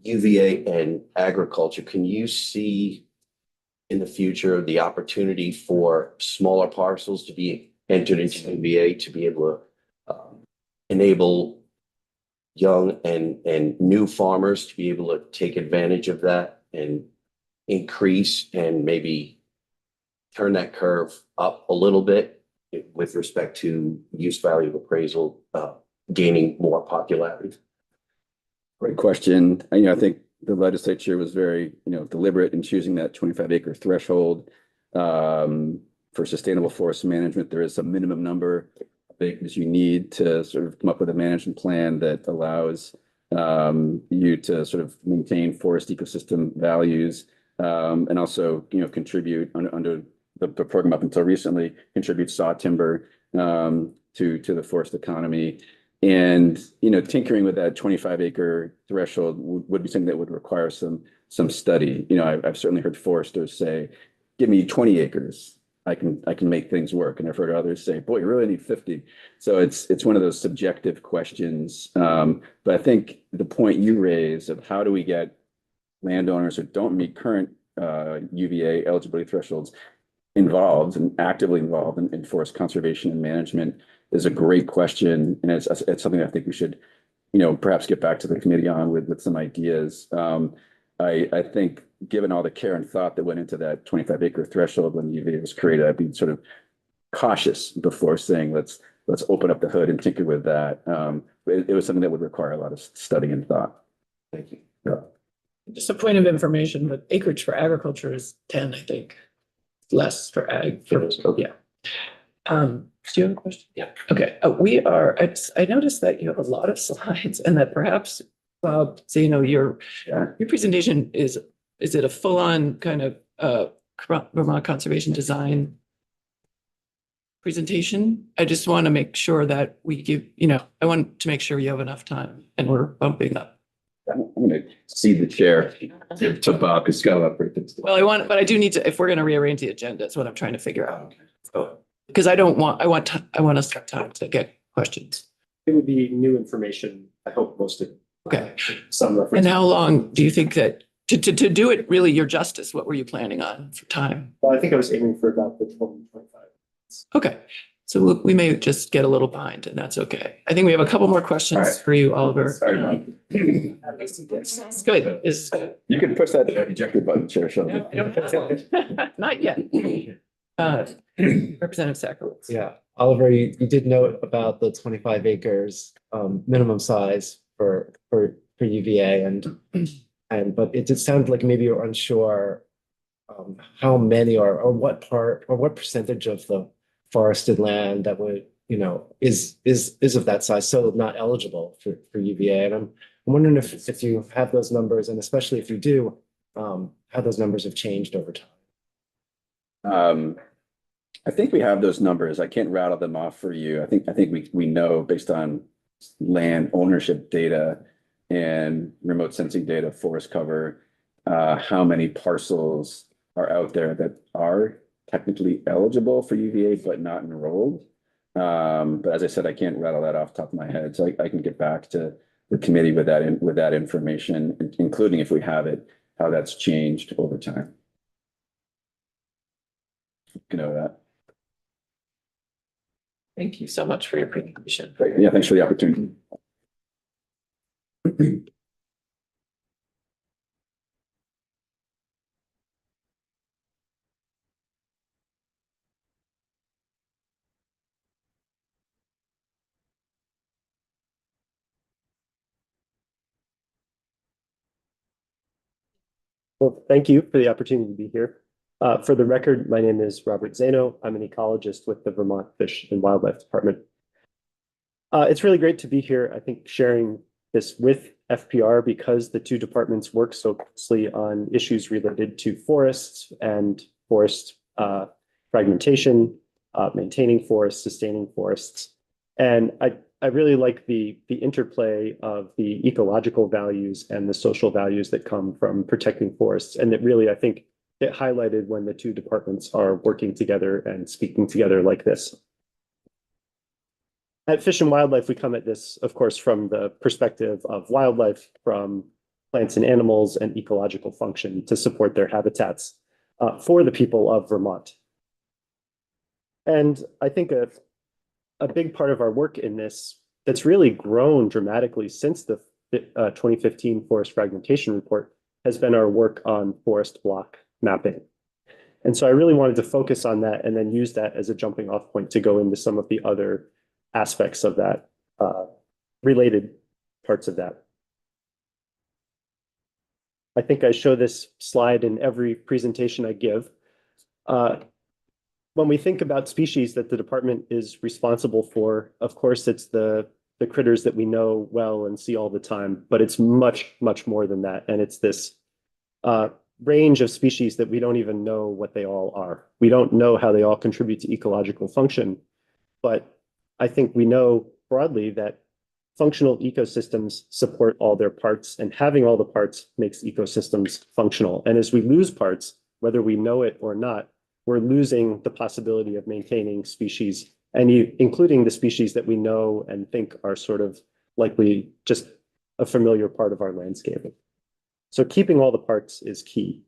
UVA and agriculture, can you see in the future the opportunity for smaller parcels to be entered into UVA to be able to enable young and new farmers to be able to take advantage of that and increase and maybe turn that curve up a little bit with respect to use value appraisal gaining more popularity? Great question. And, I think the legislature was very, deliberate in choosing that 25-acre threshold. For sustainable forest management, there is a minimum number of acres you need to sort of come up with a management plan that allows you to sort of maintain forest ecosystem values and also, contribute under the program up until recently, contribute saw timber to the forest economy. And, tinkering with that 25-acre threshold would be something that would require some study. I've certainly heard foresters say, give me 20 acres. I can make things work. And I've heard others say, boy, you really need 50. So it's one of those subjective questions. But I think the point you raise of how do we get landowners who don't meet current UVA eligibility thresholds involved and actively involved in forest conservation and management is a great question. And it's something I think we should, perhaps get back to the committee on with some ideas. I think given all the care and thought that went into that 25-acre threshold when UVA was created, I'd be sort of cautious before saying, let's open up the hood and tinker with that. It was something that would require a lot of study and thought. Thank you. Yeah. Just a point of information, but acreage for agriculture is 10, I think. Less for ag. Yeah. Do you have a question? Yeah. Okay. I noticed that you have a lot of slides and that perhaps, Bob, your presentation is it a full-on kind of Vermont conservation design presentation? I just want to make sure that we give, I want to make sure you have enough time and we're bumping up. I'm going to cede the chair to Bob because he's got a lot of great things to do. Well, but I do need to, if we're going to rearrange the agenda, that's what I'm trying to figure out. So, because I want us to have time to get questions. It would be new information, I hope, most of. Okay. Some reference. And how long do you think that, to do it really your justice, what were you planning on for time? Well, I think I was aiming for about the 20-25. Okay. So we may just get a little behind and that's okay. I think we have a couple more questions All right. for you, Oliver. Sorry, Bob. It's good. You can push that ejector button, Chair Sheldon. Not yet. Representative Sakowicz. Yeah, Oliver, you did note about the 25 acres minimum size for UVA but it did sound like maybe you're unsure how many or what part or what percentage of the forested land that would, is of that size, so not eligible for UVA. And I'm wondering if you have those numbers, and especially if you do, how those numbers have changed over time. I think we have those numbers. I can't rattle them off for you. I think we know based on land ownership data and remote sensing data, forest cover, how many parcels are out there that are technically eligible for UVA but not enrolled. But as I said, I can't rattle that off the top of my head. So I can get back to the committee with that information, including if we have it, how that's changed over time. You know that. Thank you so much for your presentation. Great. Yeah, thanks for the opportunity. Well, thank you for the opportunity to be here. For the record, my name is Robert Zano. I'm an ecologist with the Vermont Fish and Wildlife Department. It's really great to be here, I think, sharing this with FPR because the two departments work so closely on issues related to forests and forest fragmentation, maintaining forests, sustaining forests. And I really like the interplay of the ecological values and the social values that come from protecting forests. And that really, I think, it highlighted when the two departments are working together and speaking together like this. At Fish and Wildlife, we come at this, of course, from the perspective of wildlife, from plants and animals and ecological function to support their habitats for the people of Vermont. And I think a big part of our work in this that's really grown dramatically since the 2015 Forest Fragmentation Report has been our work on forest block mapping. And so I really wanted to focus on that and then use that as a jumping off point to go into some of the other aspects of that, related parts of that. I think I show this slide in every presentation I give. When we think about species that the department is responsible for, of course, it's the critters that we know well and see all the time, but it's much, much more than that. And it's this range of species that we don't even know what they all are. We don't know how they all contribute to ecological function, but I think we know broadly that functional ecosystems support all their parts, and having all the parts makes ecosystems functional. And as we lose parts, whether we know it or not, we're losing the possibility of maintaining species, and including the species that we know and think are sort of likely just a familiar part of our landscape. So keeping all the parts is key.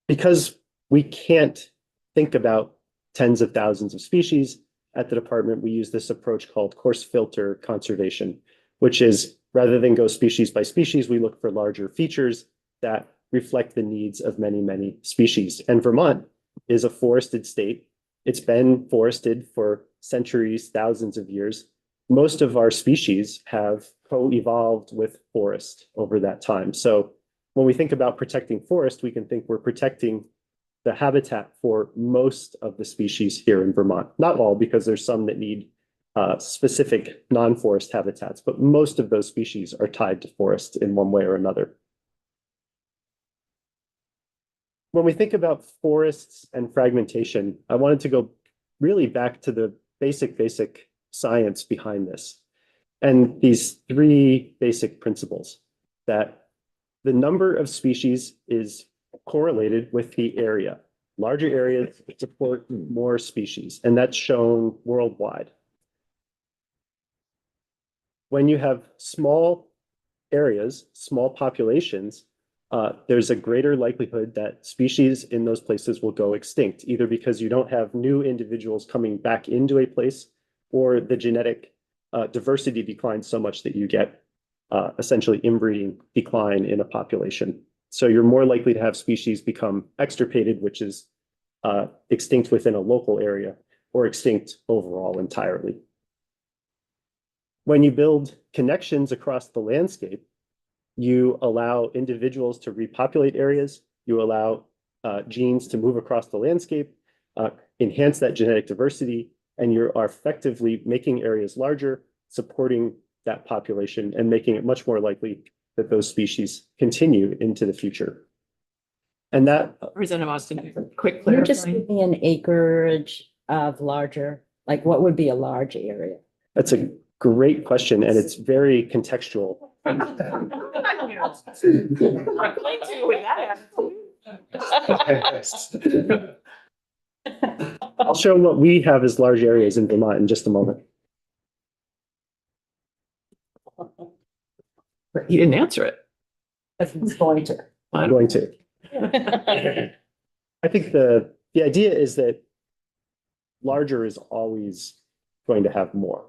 Because we can't think about tens of thousands of species, at the department, we use this approach called coarse filter conservation, which is rather than go species by species, we look for larger features that reflect the needs of many, many species. And Vermont is a forested state. It's been forested for centuries, thousands of years. Most of our species have co-evolved with forest over that time. So when we think about protecting forest, we can think we're protecting the habitat for most of the species here in Vermont. Not all, because there's some that need specific non-forest habitats, but most of those species are tied to forest in one way or another. When we think about forests and fragmentation, I wanted to go really back to the basic science behind this. And these three basic principles: that the number of species is correlated with the area. Larger areas support more species, and that's shown worldwide. When you have small areas, small populations, there's a greater likelihood that species in those places will go extinct, either because you don't have new individuals coming back into a place, or the genetic diversity declines so much that you get essentially inbreeding decline in a population. So you're more likely to have species become extirpated, which is extinct within a local area, or extinct overall entirely. When you build connections across the landscape, you allow individuals to repopulate areas, you allow genes to move across the landscape, enhance that genetic diversity, and you are effectively making areas larger, supporting that population, and making it much more likely that those species continue into the future. And that— Representative Austin, quick Can you just clarifying. give me an acreage of larger, like what would be a large area? That's a great question, and it's very contextual. I'll show what we have as large areas in Vermont in just a moment. You didn't answer it. It's going to. I'm going to. I think the idea is that larger is always going to have more.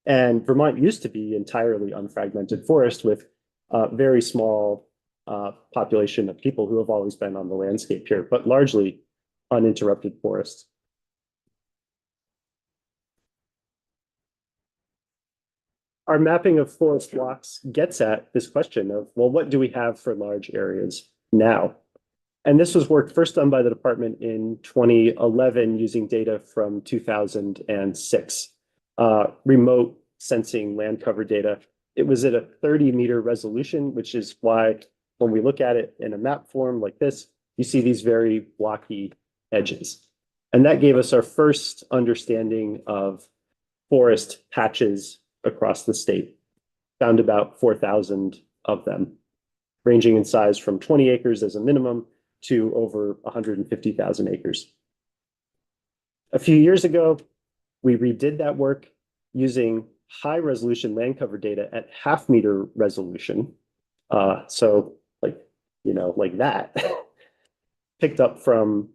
And Vermont used to be entirely unfragmented forest with a very small population of people who have always been on the landscape here, but largely uninterrupted forest. Our mapping of forest blocks gets at this question of, well, what do we have for large areas now? And this was work first done by the department in 2011 using data from 2006, remote sensing land cover data. It was at a 30-meter resolution, which is why when we look at it in a map form like this, you see these very blocky edges. And that gave us our first understanding of forest patches across the state. Found about 4,000 of them, ranging in size from 20 acres as a minimum to over 150,000 acres. A few years ago, we redid that work using high resolution land cover data at half-meter resolution. So like that, picked up from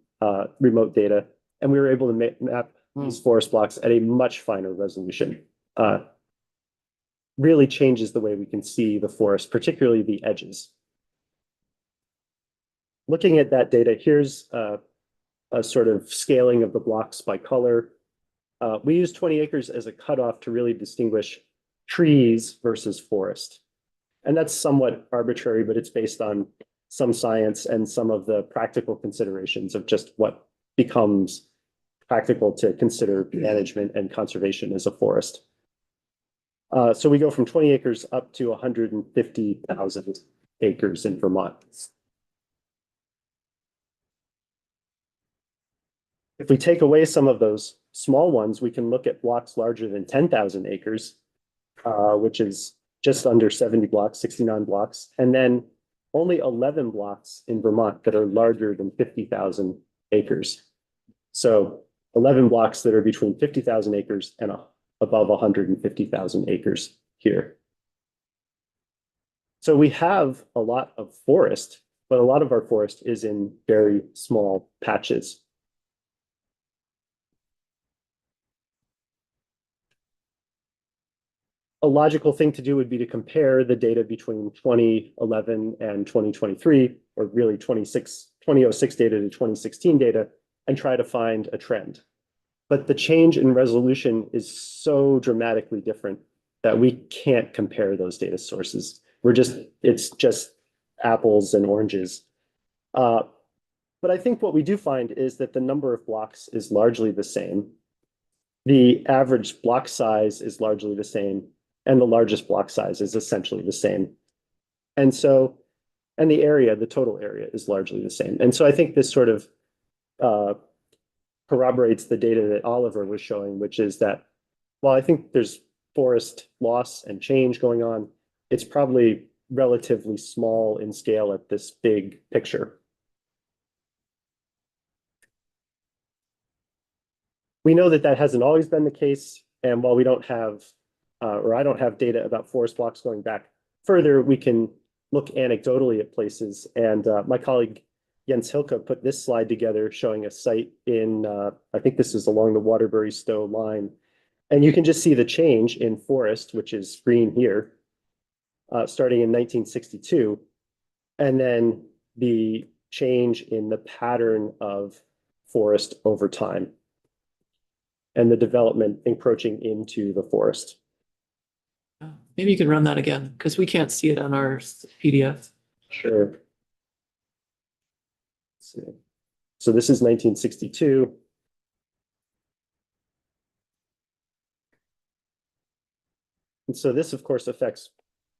remote data, and we were able to map these forest blocks at a much finer resolution. Really changes the way we can see the forest, particularly the edges. Looking at that data, here's a sort of scaling of the blocks by color. We use 20 acres as a cutoff to really distinguish trees versus forest. And that's somewhat arbitrary, but it's based on some science and some of the practical considerations of just what becomes practical to consider management and conservation as a forest. So we go from 20 acres up to 150,000 acres in Vermont. If we take away some of those small ones, we can look at blocks larger than 10,000 acres, which is just under 70 blocks, 69 blocks, and then only 11 blocks in Vermont that are larger than 50,000 acres. So 11 blocks that are between 50,000 acres and above 150,000 acres here. So we have a lot of forest, but a lot of our forest is in very small patches. A logical thing to do would be to compare the data between 2011 and 2023, or really 2006 data to 2016 data, and try to find a trend. But the change in resolution is so dramatically different that we can't compare those data sources. It's just apples and oranges. But I think what we do find is that the number of blocks is largely the same. The average block size is largely the same, and the largest block size is essentially the same. And the area, the total area, is largely the same. And so I think this sort of corroborates the data that Oliver was showing, which is that while I think there's forest loss and change going on, it's probably relatively small in scale at this big picture. We know that that hasn't always been the case, and while we don't have, or I don't have data about forest blocks going back further, we can look anecdotally at places, and my colleague Jens Hilke put this slide together showing a site in, I think this is along the Waterbury-Stowe line. And you can just see the change in forest, which is green here, starting in 1962. And then the change in the pattern of forest over time and the development encroaching into the forest. Maybe you can run that again, because we can't see it on our PDF. Sure. So this is 1962. And so this, of course, affects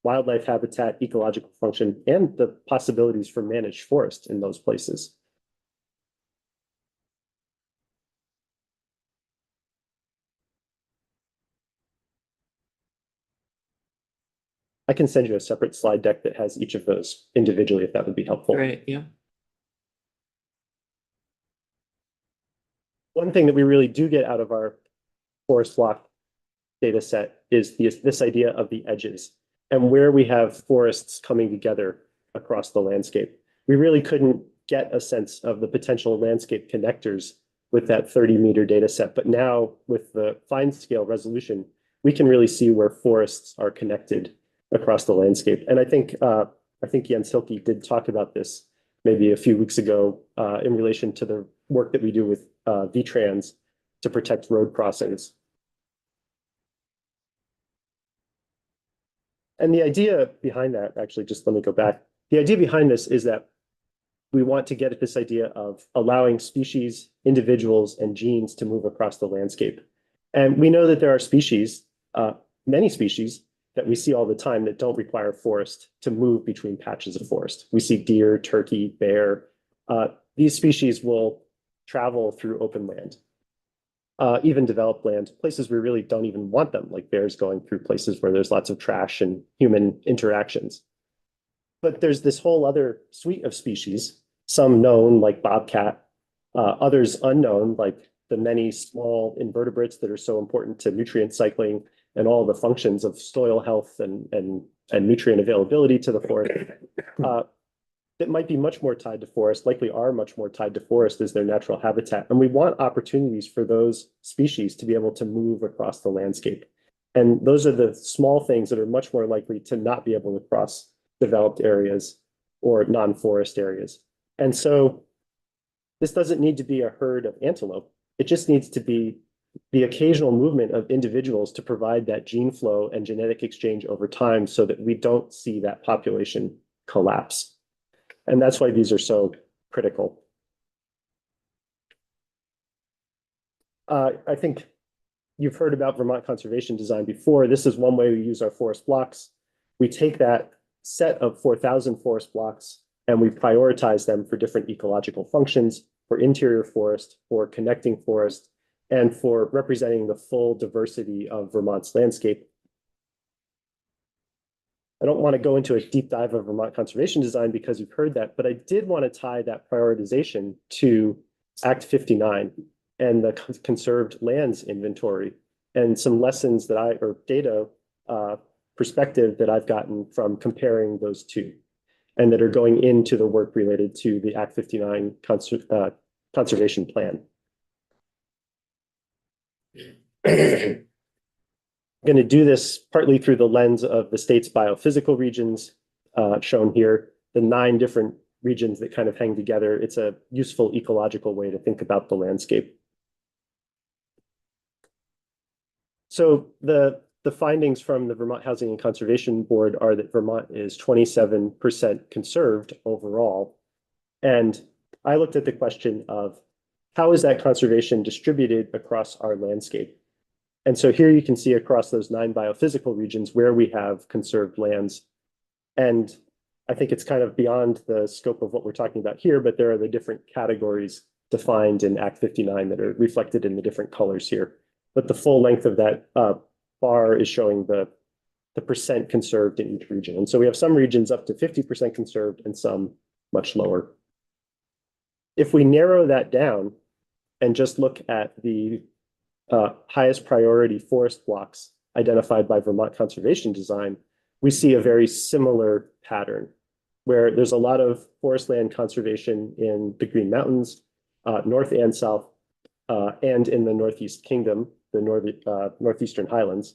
wildlife habitat, ecological function, and the possibilities for managed forest in those places. I can send you a separate slide deck that has each of those individually, if that would be helpful. Great, yeah. One thing that we really do get out of our forest block data set is this idea of the edges and where we have forests coming together across the landscape. We really couldn't get a sense of the potential landscape connectors with that 30-meter data set. But now with the fine scale resolution, we can really see where forests are connected across the landscape. And I think Jens Hilke did talk about this maybe a few weeks ago in relation to the work that we do with VTrans to protect road crossings. And the idea behind that, actually, just let me go back. The idea behind this is that we want to get at this idea of allowing species, individuals, and genes to move across the landscape. And we know that there are species, many species, that we see all the time that don't require forest to move between patches of forest. We see deer, turkey, bear. These species will travel through open land, even developed land, places we really don't even want them, like bears going through places where there's lots of trash and human interactions. But there's this whole other suite of species, some known like bobcat, others unknown like the many small invertebrates that are so important to nutrient cycling and all the functions of soil health and nutrient availability to the forest, that might be much more tied to forest, likely are much more tied to forest as their natural habitat. And we want opportunities for those species to be able to move across the landscape. And those are the small things that are much more likely to not be able to cross developed areas or non-forest areas. And so this doesn't need to be a herd of antelope. It just needs to be the occasional movement of individuals to provide that gene flow and genetic exchange over time so that we don't see that population collapse. And that's why these are so critical. I think you've heard about Vermont conservation design before. This is one way we use our forest blocks. We take that set of 4,000 forest blocks and we prioritize them for different ecological functions, for interior forest, for connecting forest, and for representing the full diversity of Vermont's landscape. I don't want to go into a deep dive of Vermont conservation design because you've heard that, but I did want to tie that prioritization to Act 59 and the conserved lands inventory and some lessons that or data perspective that I've gotten from comparing those two and that are going into the work related to the Act 59 conservation plan. I'm going to do this partly through the lens of the state's biophysical regions shown here, the 9 different regions that kind of hang together. It's a useful ecological way to think about the landscape. So the findings from the Vermont Housing and Conservation Board are that Vermont is 27% conserved overall. And I looked at the question of how is that conservation distributed across our landscape? And so here you can see across those 9 biophysical regions where we have conserved lands. And I think it's kind of beyond the scope of what we're talking about here, but there are the different categories defined in Act 59 that are reflected in the different colors here. But the full length of that bar is showing the percent conserved in each region. And so we have some regions up to 50% conserved and some much lower. If we narrow that down and just look at the highest priority forest blocks identified by Vermont Conservation Design, we see a very similar pattern where there's a lot of forest land conservation in the Green Mountains, north and south, and in the Northeast Kingdom, the Northeastern Highlands.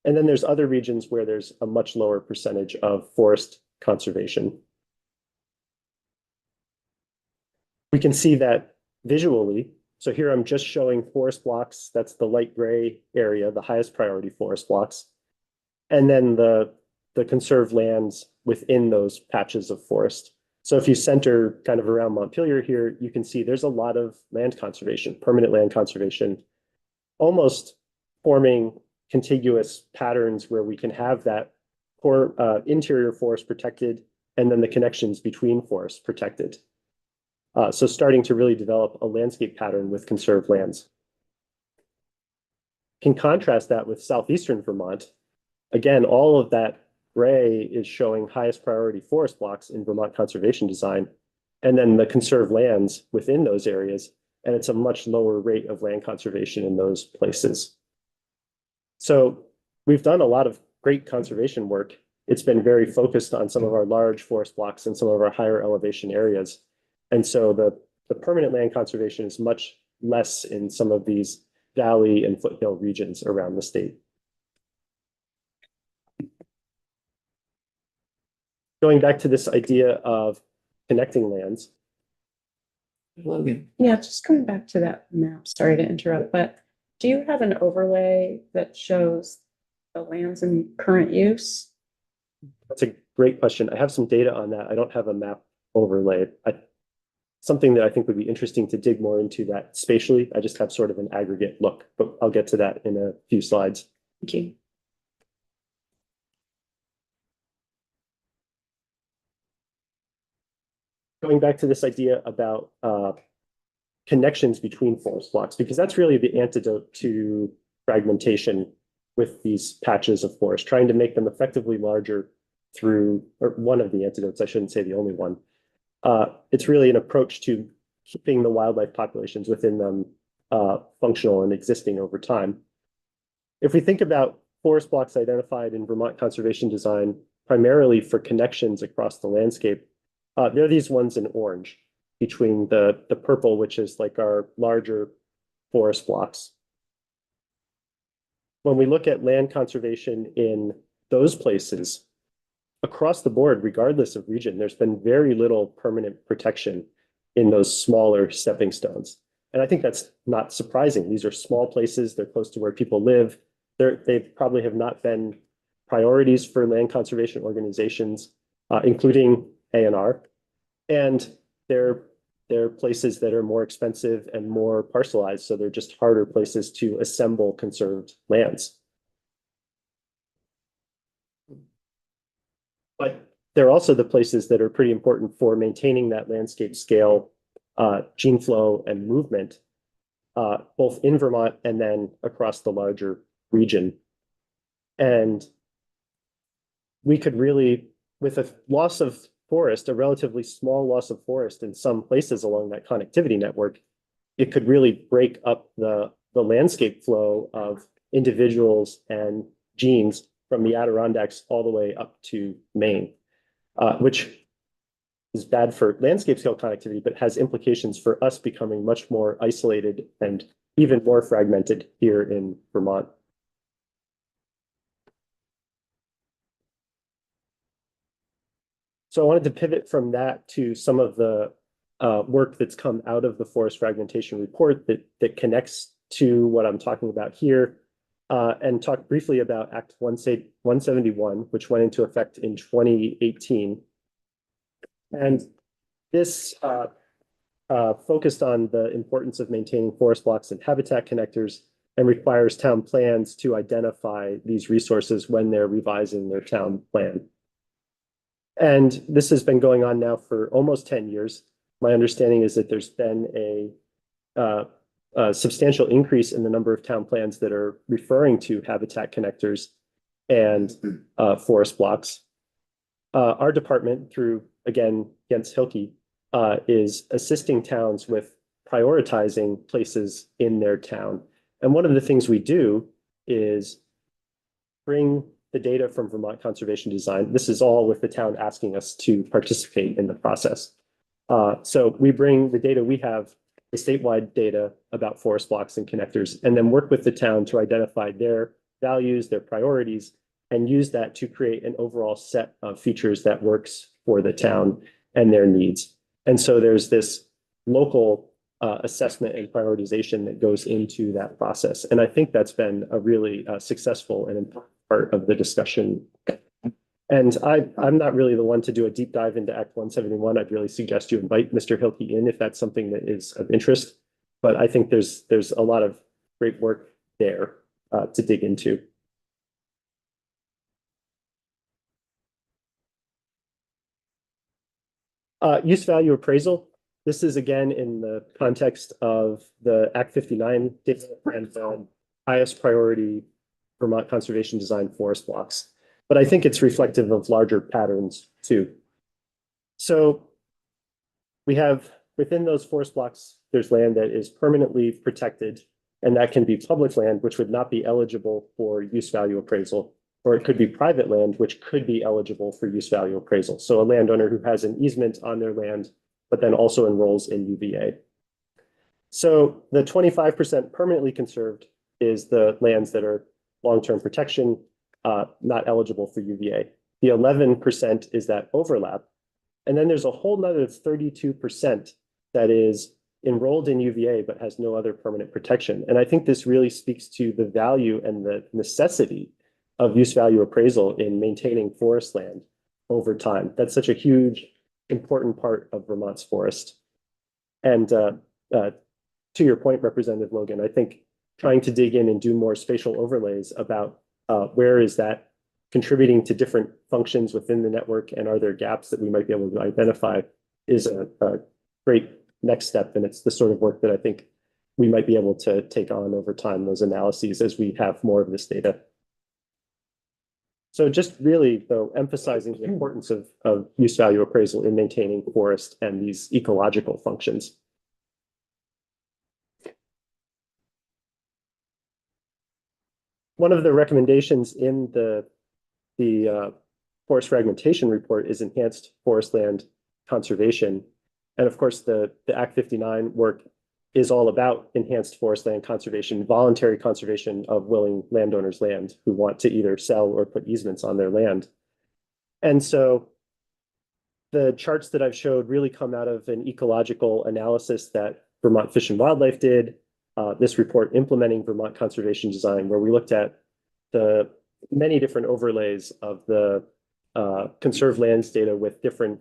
And then there's other regions where there's a much lower percentage of forest conservation. We can see that visually. So here I'm just showing forest blocks. That's the light gray area, the highest priority forest blocks. And then the conserved lands within those patches of forest. So if you center kind of around Montpelier here, you can see there's a lot of land conservation, permanent land conservation, almost forming contiguous patterns where we can have that core interior forest protected and then the connections between forests protected. So starting to really develop a landscape pattern with conserved lands. Can contrast that with southeastern Vermont. Again, all of that gray is showing highest priority forest blocks in Vermont Conservation Design, and then the conserved lands within those areas, and it's a much lower rate of land conservation in those places. So we've done a lot of great conservation work. It's been very focused on some of our large forest blocks and some of our higher elevation areas. And so the permanent land conservation is much less in some of these valley and foothill regions around the state. Going back to this idea of connecting lands, Logan. Yeah, just going back to that map, sorry to interrupt, but do you have an overlay that shows the lands in current use? that's a great question. I have some data on that. I don't have a map overlay. Something that I think would be interesting to dig more into that spatially. I just have sort of an aggregate look, but I'll get to that in a few slides. Thank you. Going back to this idea about connections between forest blocks, because that's really the antidote to fragmentation with these patches of forest, trying to make them effectively larger through, or one of the antidotes, I shouldn't say the only one. It's really an approach to keeping the wildlife populations within them functional and existing over time. If we think about forest blocks identified in Vermont conservation design, primarily for connections across the landscape, there are these ones in orange between the purple, which is like our larger forest blocks. When we look at land conservation in those places, across the board, regardless of region, there's been very little permanent protection in those smaller stepping stones. And I think that's not surprising. These are small places, they're close to where people live. They probably have not been priorities for land conservation organizations, including A&R. And they're places that are more expensive and more parcelized, so they're just harder places to assemble conserved lands. But they're also the places that are pretty important for maintaining that landscape scale, gene flow and movement, both in Vermont and then across the larger region. And we could really, with a loss of forest, a relatively small loss of forest in some places along that connectivity network, it could really break up the landscape flow of individuals and genes from the Adirondacks all the way up to Maine, which is bad for landscape scale connectivity, but has implications for us becoming much more isolated and even more fragmented here in Vermont. So I wanted to pivot from that to some of the work that's come out of the forest fragmentation report that connects to what I'm talking about here, and talk briefly about Act 171, which went into effect in 2018. And this focused on the importance of maintaining forest blocks and habitat connectors, and requires town plans to identify these resources when they're revising their town plan. And this has been going on now for almost 10 years. My understanding is that there's been a substantial increase in the number of town plans that are referring to habitat connectors and forest blocks. Our department, through, again, Jens Hilke, is assisting towns with prioritizing places in their town. And one of the things we do is bring the data from Vermont Conservation Design. This is all with the town asking us to participate in the process. So we bring the data we have, the statewide data about forest blocks and connectors, and then work with the town to identify their values, their priorities, and use that to create an overall set of features that works for the town and their needs. And so there's this local assessment and prioritization that goes into that process. And I think that's been a really successful and important part of the discussion. And I'm not really the one to do a deep dive into Act 171. I'd really suggest you invite Mr. Hilke in if that's something that is of interest. But I think there's a lot of great work there to dig into. Use value appraisal. This is again in the context of the Act 59 data and the highest priority Vermont Conservation Design forest blocks. But I think it's reflective of larger patterns too. So we have within those forest blocks, there's land that is permanently protected, and that can be public land, which would not be eligible for use value appraisal, or it could be private land, which could be eligible for use value appraisal. So a landowner who has an easement on their land, but then also enrolls in UVA. So the 25% permanently conserved is the lands that are long-term protection, not eligible for UVA. The 11% is that overlap. And then there's a whole nother 32% that is enrolled in UVA but has no other permanent protection. And I think this really speaks to the value and the necessity of use value appraisal in maintaining forest land over time. That's such a huge, important part of Vermont's forest. And to your point, Representative Logan, I think trying to dig in and do more spatial overlays about where is that contributing to different functions within the network, and are there gaps that we might be able to identify, is a great next step. And it's the sort of work that I think we might be able to take on over time, those analyses, as we have more of this data. So just really, though, emphasizing the importance of use value appraisal in maintaining forest and these ecological functions. One of the recommendations in the forest fragmentation report is enhanced forest land conservation. And of course, the Act 59 work is all about enhanced forest land conservation, voluntary conservation of willing landowners' land who want to either sell or put easements on their land. And so the charts that I've showed really come out of an ecological analysis that Vermont Fish and Wildlife did, this report implementing Vermont conservation design, where we looked at the many different overlays of the conserved lands data with different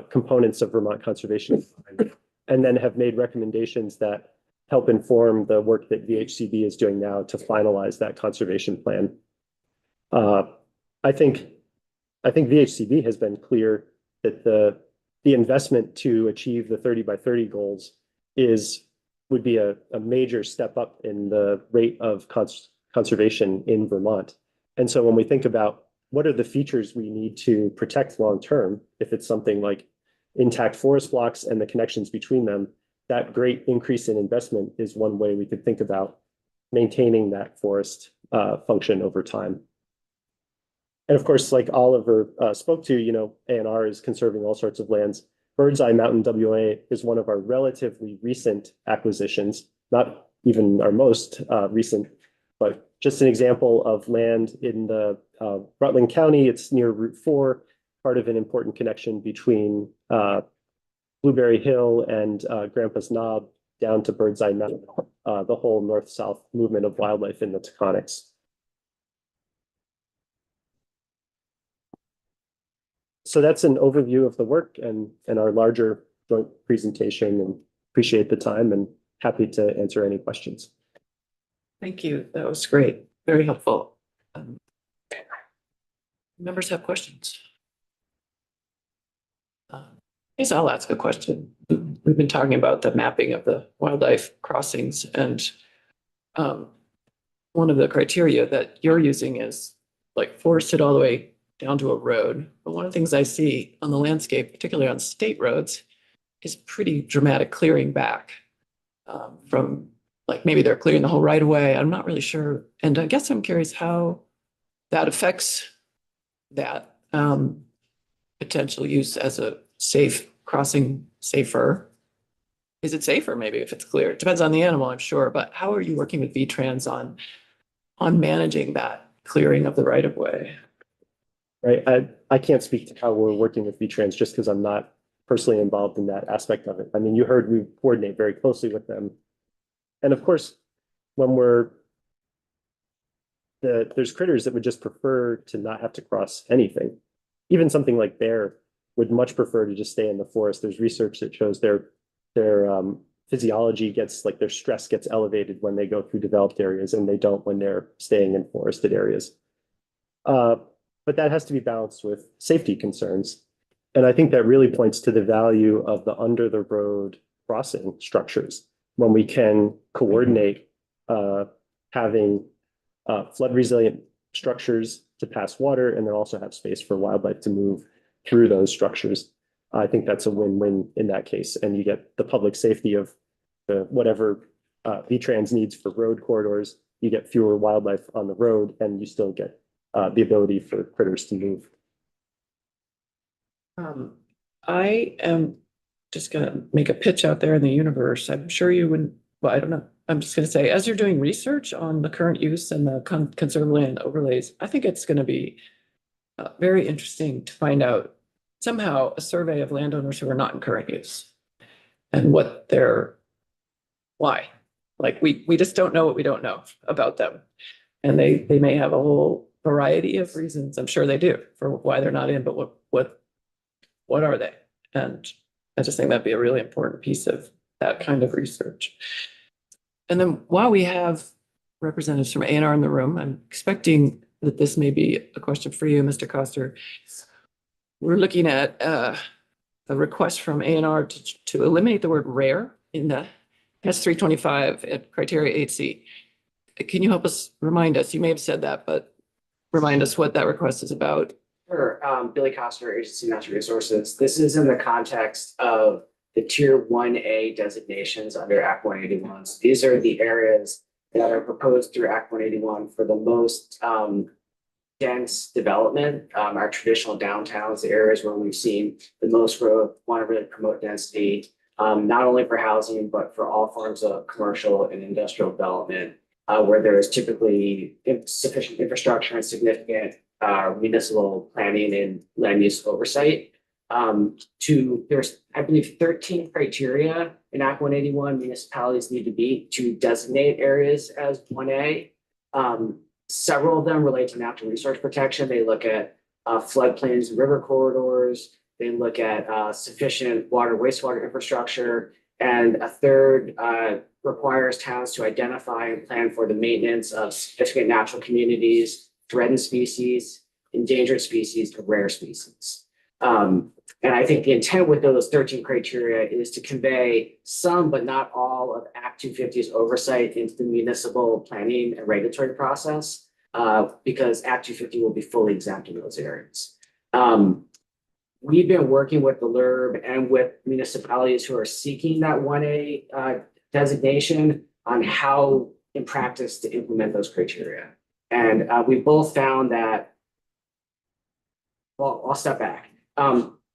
components of Vermont conservation design, and then have made recommendations that help inform the work that VHCB is doing now to finalize that conservation plan. I think VHCB has been clear that the investment to achieve the 30 by 30 goals would be a major step up in the rate of conservation in Vermont. And so when we think about what are the features we need to protect long-term, if it's something like intact forest blocks and the connections between them, that great increase in investment is one way we could think about maintaining that forest function over time. And of course, like Oliver spoke to, ANR is conserving all sorts of lands. Birdseye Mountain WA is one of our relatively recent acquisitions, not even our most recent, but just an example of land in the Rutland County. It's near Route 4, part of an important connection between Blueberry Hill and Grandpa's Knob down to Birdseye Mountain, the whole north-south movement of wildlife in the Taconics. So that's an overview of the work and our larger joint presentation, and appreciate the time and happy to answer any questions. Thank you. That was great. Very helpful. Members have questions? I guess I'll ask a question. We've been talking about the mapping of the wildlife crossings, and one of the criteria that you're using is like forested all the way down to a road. But one of the things I see on the landscape, particularly on state roads, is pretty dramatic clearing back from, like, maybe they're clearing the whole right of way. I'm not really sure. And I guess I'm curious how that affects that potential use as a safe crossing. Safer. Is it safer maybe if it's clear? It depends on the animal, I'm sure. But how are you working with V-Trans on managing that clearing of the right of way? Right. I can't speak to how we're working with V-Trans just because I'm not personally involved in that aspect of it. I mean, you heard we coordinate very closely with them. And of course, when there's critters that would just prefer to not have to cross anything. Even something like bear would much prefer to just stay in the forest. There's research that shows their physiology gets, like, their stress gets elevated when they go through developed areas, and they don't when they're staying in forested areas. But that has to be balanced with safety concerns. And I think that really points to the value of the under the road crossing structures, when we can coordinate having flood resilient structures to pass water, and then also have space for wildlife to move through those structures. I think that's a win-win in that case. And you get the public safety of whatever V-Trans needs for road corridors. You get fewer wildlife on the road, and you still get the ability for critters to move. I am just gonna make a pitch out there in the universe. I'm sure you wouldn't, well, I don't know. I'm just gonna say, as you're doing research on the current use and the conserved land overlays, I think it's gonna be very interesting to find out somehow a survey of landowners who are not in current use and what their, why. Like, we just don't know what we don't know about them. And they may have a whole variety of reasons, I'm sure they do, for why they're not in, but what are they? And I just think that'd be a really important piece of that kind of research. And then while we have representatives from A&R in the room, I'm expecting that this may be a question for you, Mr. Coster. We're looking at a request from A&R to eliminate the word rare in the S325 at criteria 8C. Can you help us, remind us, you may have said that, but remind us what that request is about? Sure. Billy Costner, Agency Natural Resources. This is in the context of the Tier 1A designations under Act 181. So these are the areas that are proposed through Act 181 for the most dense development. Our traditional downtowns, the areas where we've seen the most growth, want to really promote density, not only for housing, but for all forms of commercial and industrial development, where there is typically sufficient infrastructure and significant municipal planning and land use oversight. There's, I believe, 13 criteria in Act 181 municipalities need to meet to designate areas as 1A. Several of them relate to natural resource protection. They look at floodplains and river corridors. They look at sufficient water, wastewater infrastructure. And a third requires towns to identify and plan for the maintenance of significant natural communities, threatened species, endangered species, and rare species. And I think the intent with those 13 criteria is to convey some, but not all, of Act 250's oversight into the municipal planning and regulatory process, because Act 250 will be fully exempt in those areas. We've been working with the LURB and with municipalities who are seeking that 1A designation on how, in practice, to implement those criteria. And we both found that, well, I'll step back.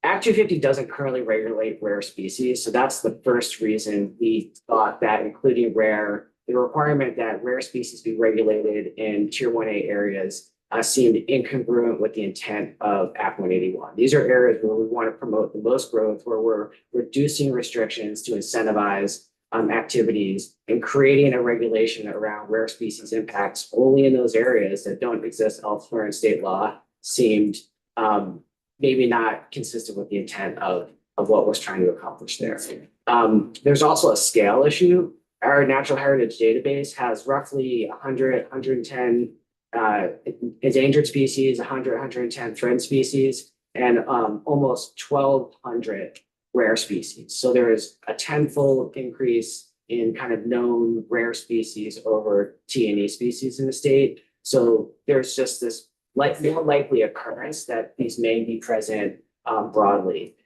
Act 250 doesn't currently regulate rare species. So that's the first reason we thought that including rare, the requirement that rare species be regulated in Tier 1A areas seemed incongruent with the intent of Act 181. These are areas where we want to promote the most growth, where we're reducing restrictions to incentivize activities and creating a regulation around rare species impacts only in those areas that don't exist elsewhere in state law seemed maybe not consistent with the intent of what was trying to accomplish there. There's also a scale issue. Our natural heritage database has roughly 100, 110 endangered species, 100, 110 threatened species, and almost 1,200 rare species. So there is a tenfold increase in kind of known rare species over T&E species in the state. So there's just this more likely occurrence that these may be present broadly.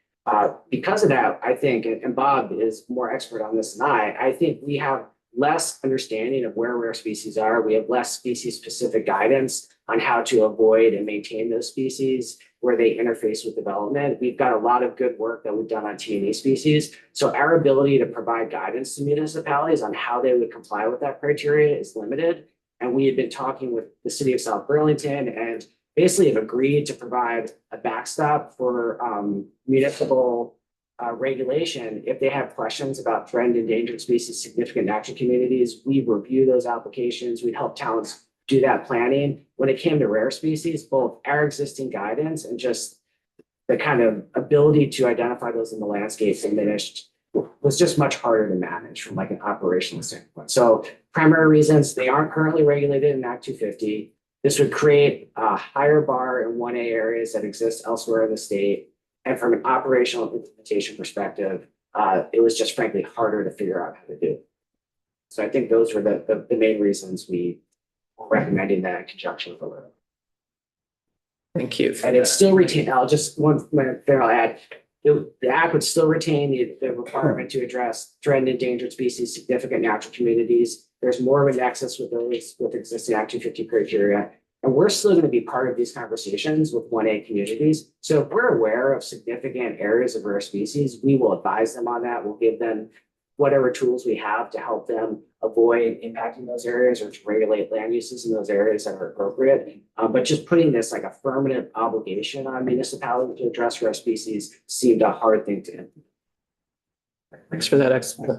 Because of that, I think, and Bob is more expert on this than I think we have less understanding of where rare species are. We have less species-specific guidance on how to avoid and maintain those species, where they interface with development. We've got a lot of good work that we've done on T&E species. So our ability to provide guidance to municipalities on how they would comply with that criteria is limited. And we have been talking with the city of South Burlington and basically have agreed to provide a backstop for municipal regulation. If they have questions about threatened endangered species, significant natural communities, we review those applications. We'd help towns do that planning. When it came to rare species, both our existing guidance and just the kind of ability to identify those in the landscape diminished, was just much harder to manage from like an operational standpoint. So primary reasons, they aren't currently regulated in Act 250. This would create a higher bar in 1A areas that exist elsewhere in the state. And from an operational implementation perspective, it was just frankly harder to figure out how to do. So I think those were the main reasons we were recommending that in conjunction with the LURB. Thank you. And it's still retained, I'll just one thing I'll add. The Act would still retain the requirement to address threatened endangered species, significant natural communities. There's more of a nexus with those with existing Act 250 criteria. And we're still going to be part of these conversations with 1A communities. So if we're aware of significant areas of rare species, we will advise them on that. We'll give them whatever tools we have to help them avoid impacting those areas or to regulate land uses in those areas that are appropriate. But just putting this like affirmative obligation on municipalities to address rare species seemed a hard thing to implement. Thanks for that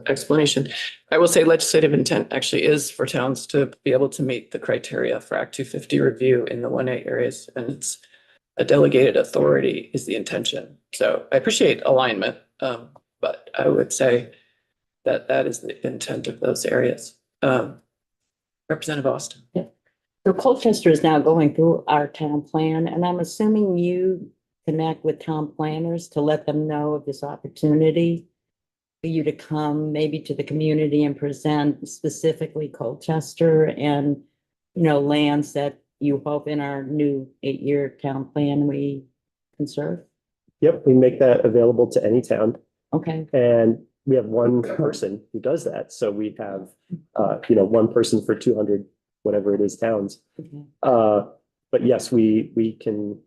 explanation. I will say legislative intent actually is for towns to be able to meet the criteria for Act 250 review in the 1A areas, and it's a delegated authority is the intention. So I appreciate alignment, but I would say that that is the intent of those areas. Representative Austin. So Colchester is now going through our town plan, and I'm assuming you connect with town planners to let them know of this opportunity for you to come maybe to the community and present specifically Colchester and, you know, lands that you hope in our new 8-year town plan we conserve. Yep, we make that available to any town. Okay, And we have one person who does that. So we have, one person for 200, whatever it is, towns. okay. But yes, we can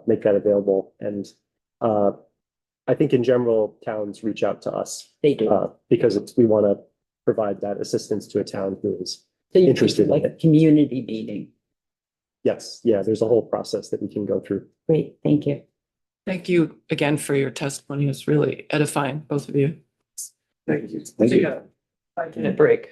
make that available. And I think in general, towns reach out to us They do. because we want to provide that assistance to a town who is, So you interested in like a it. community meeting. yes, yeah, there's a whole process that we can go through. Great, thank you. Thank you again for your testimony. It's really edifying, both of you. Thank you. Thank you. 5-minute break.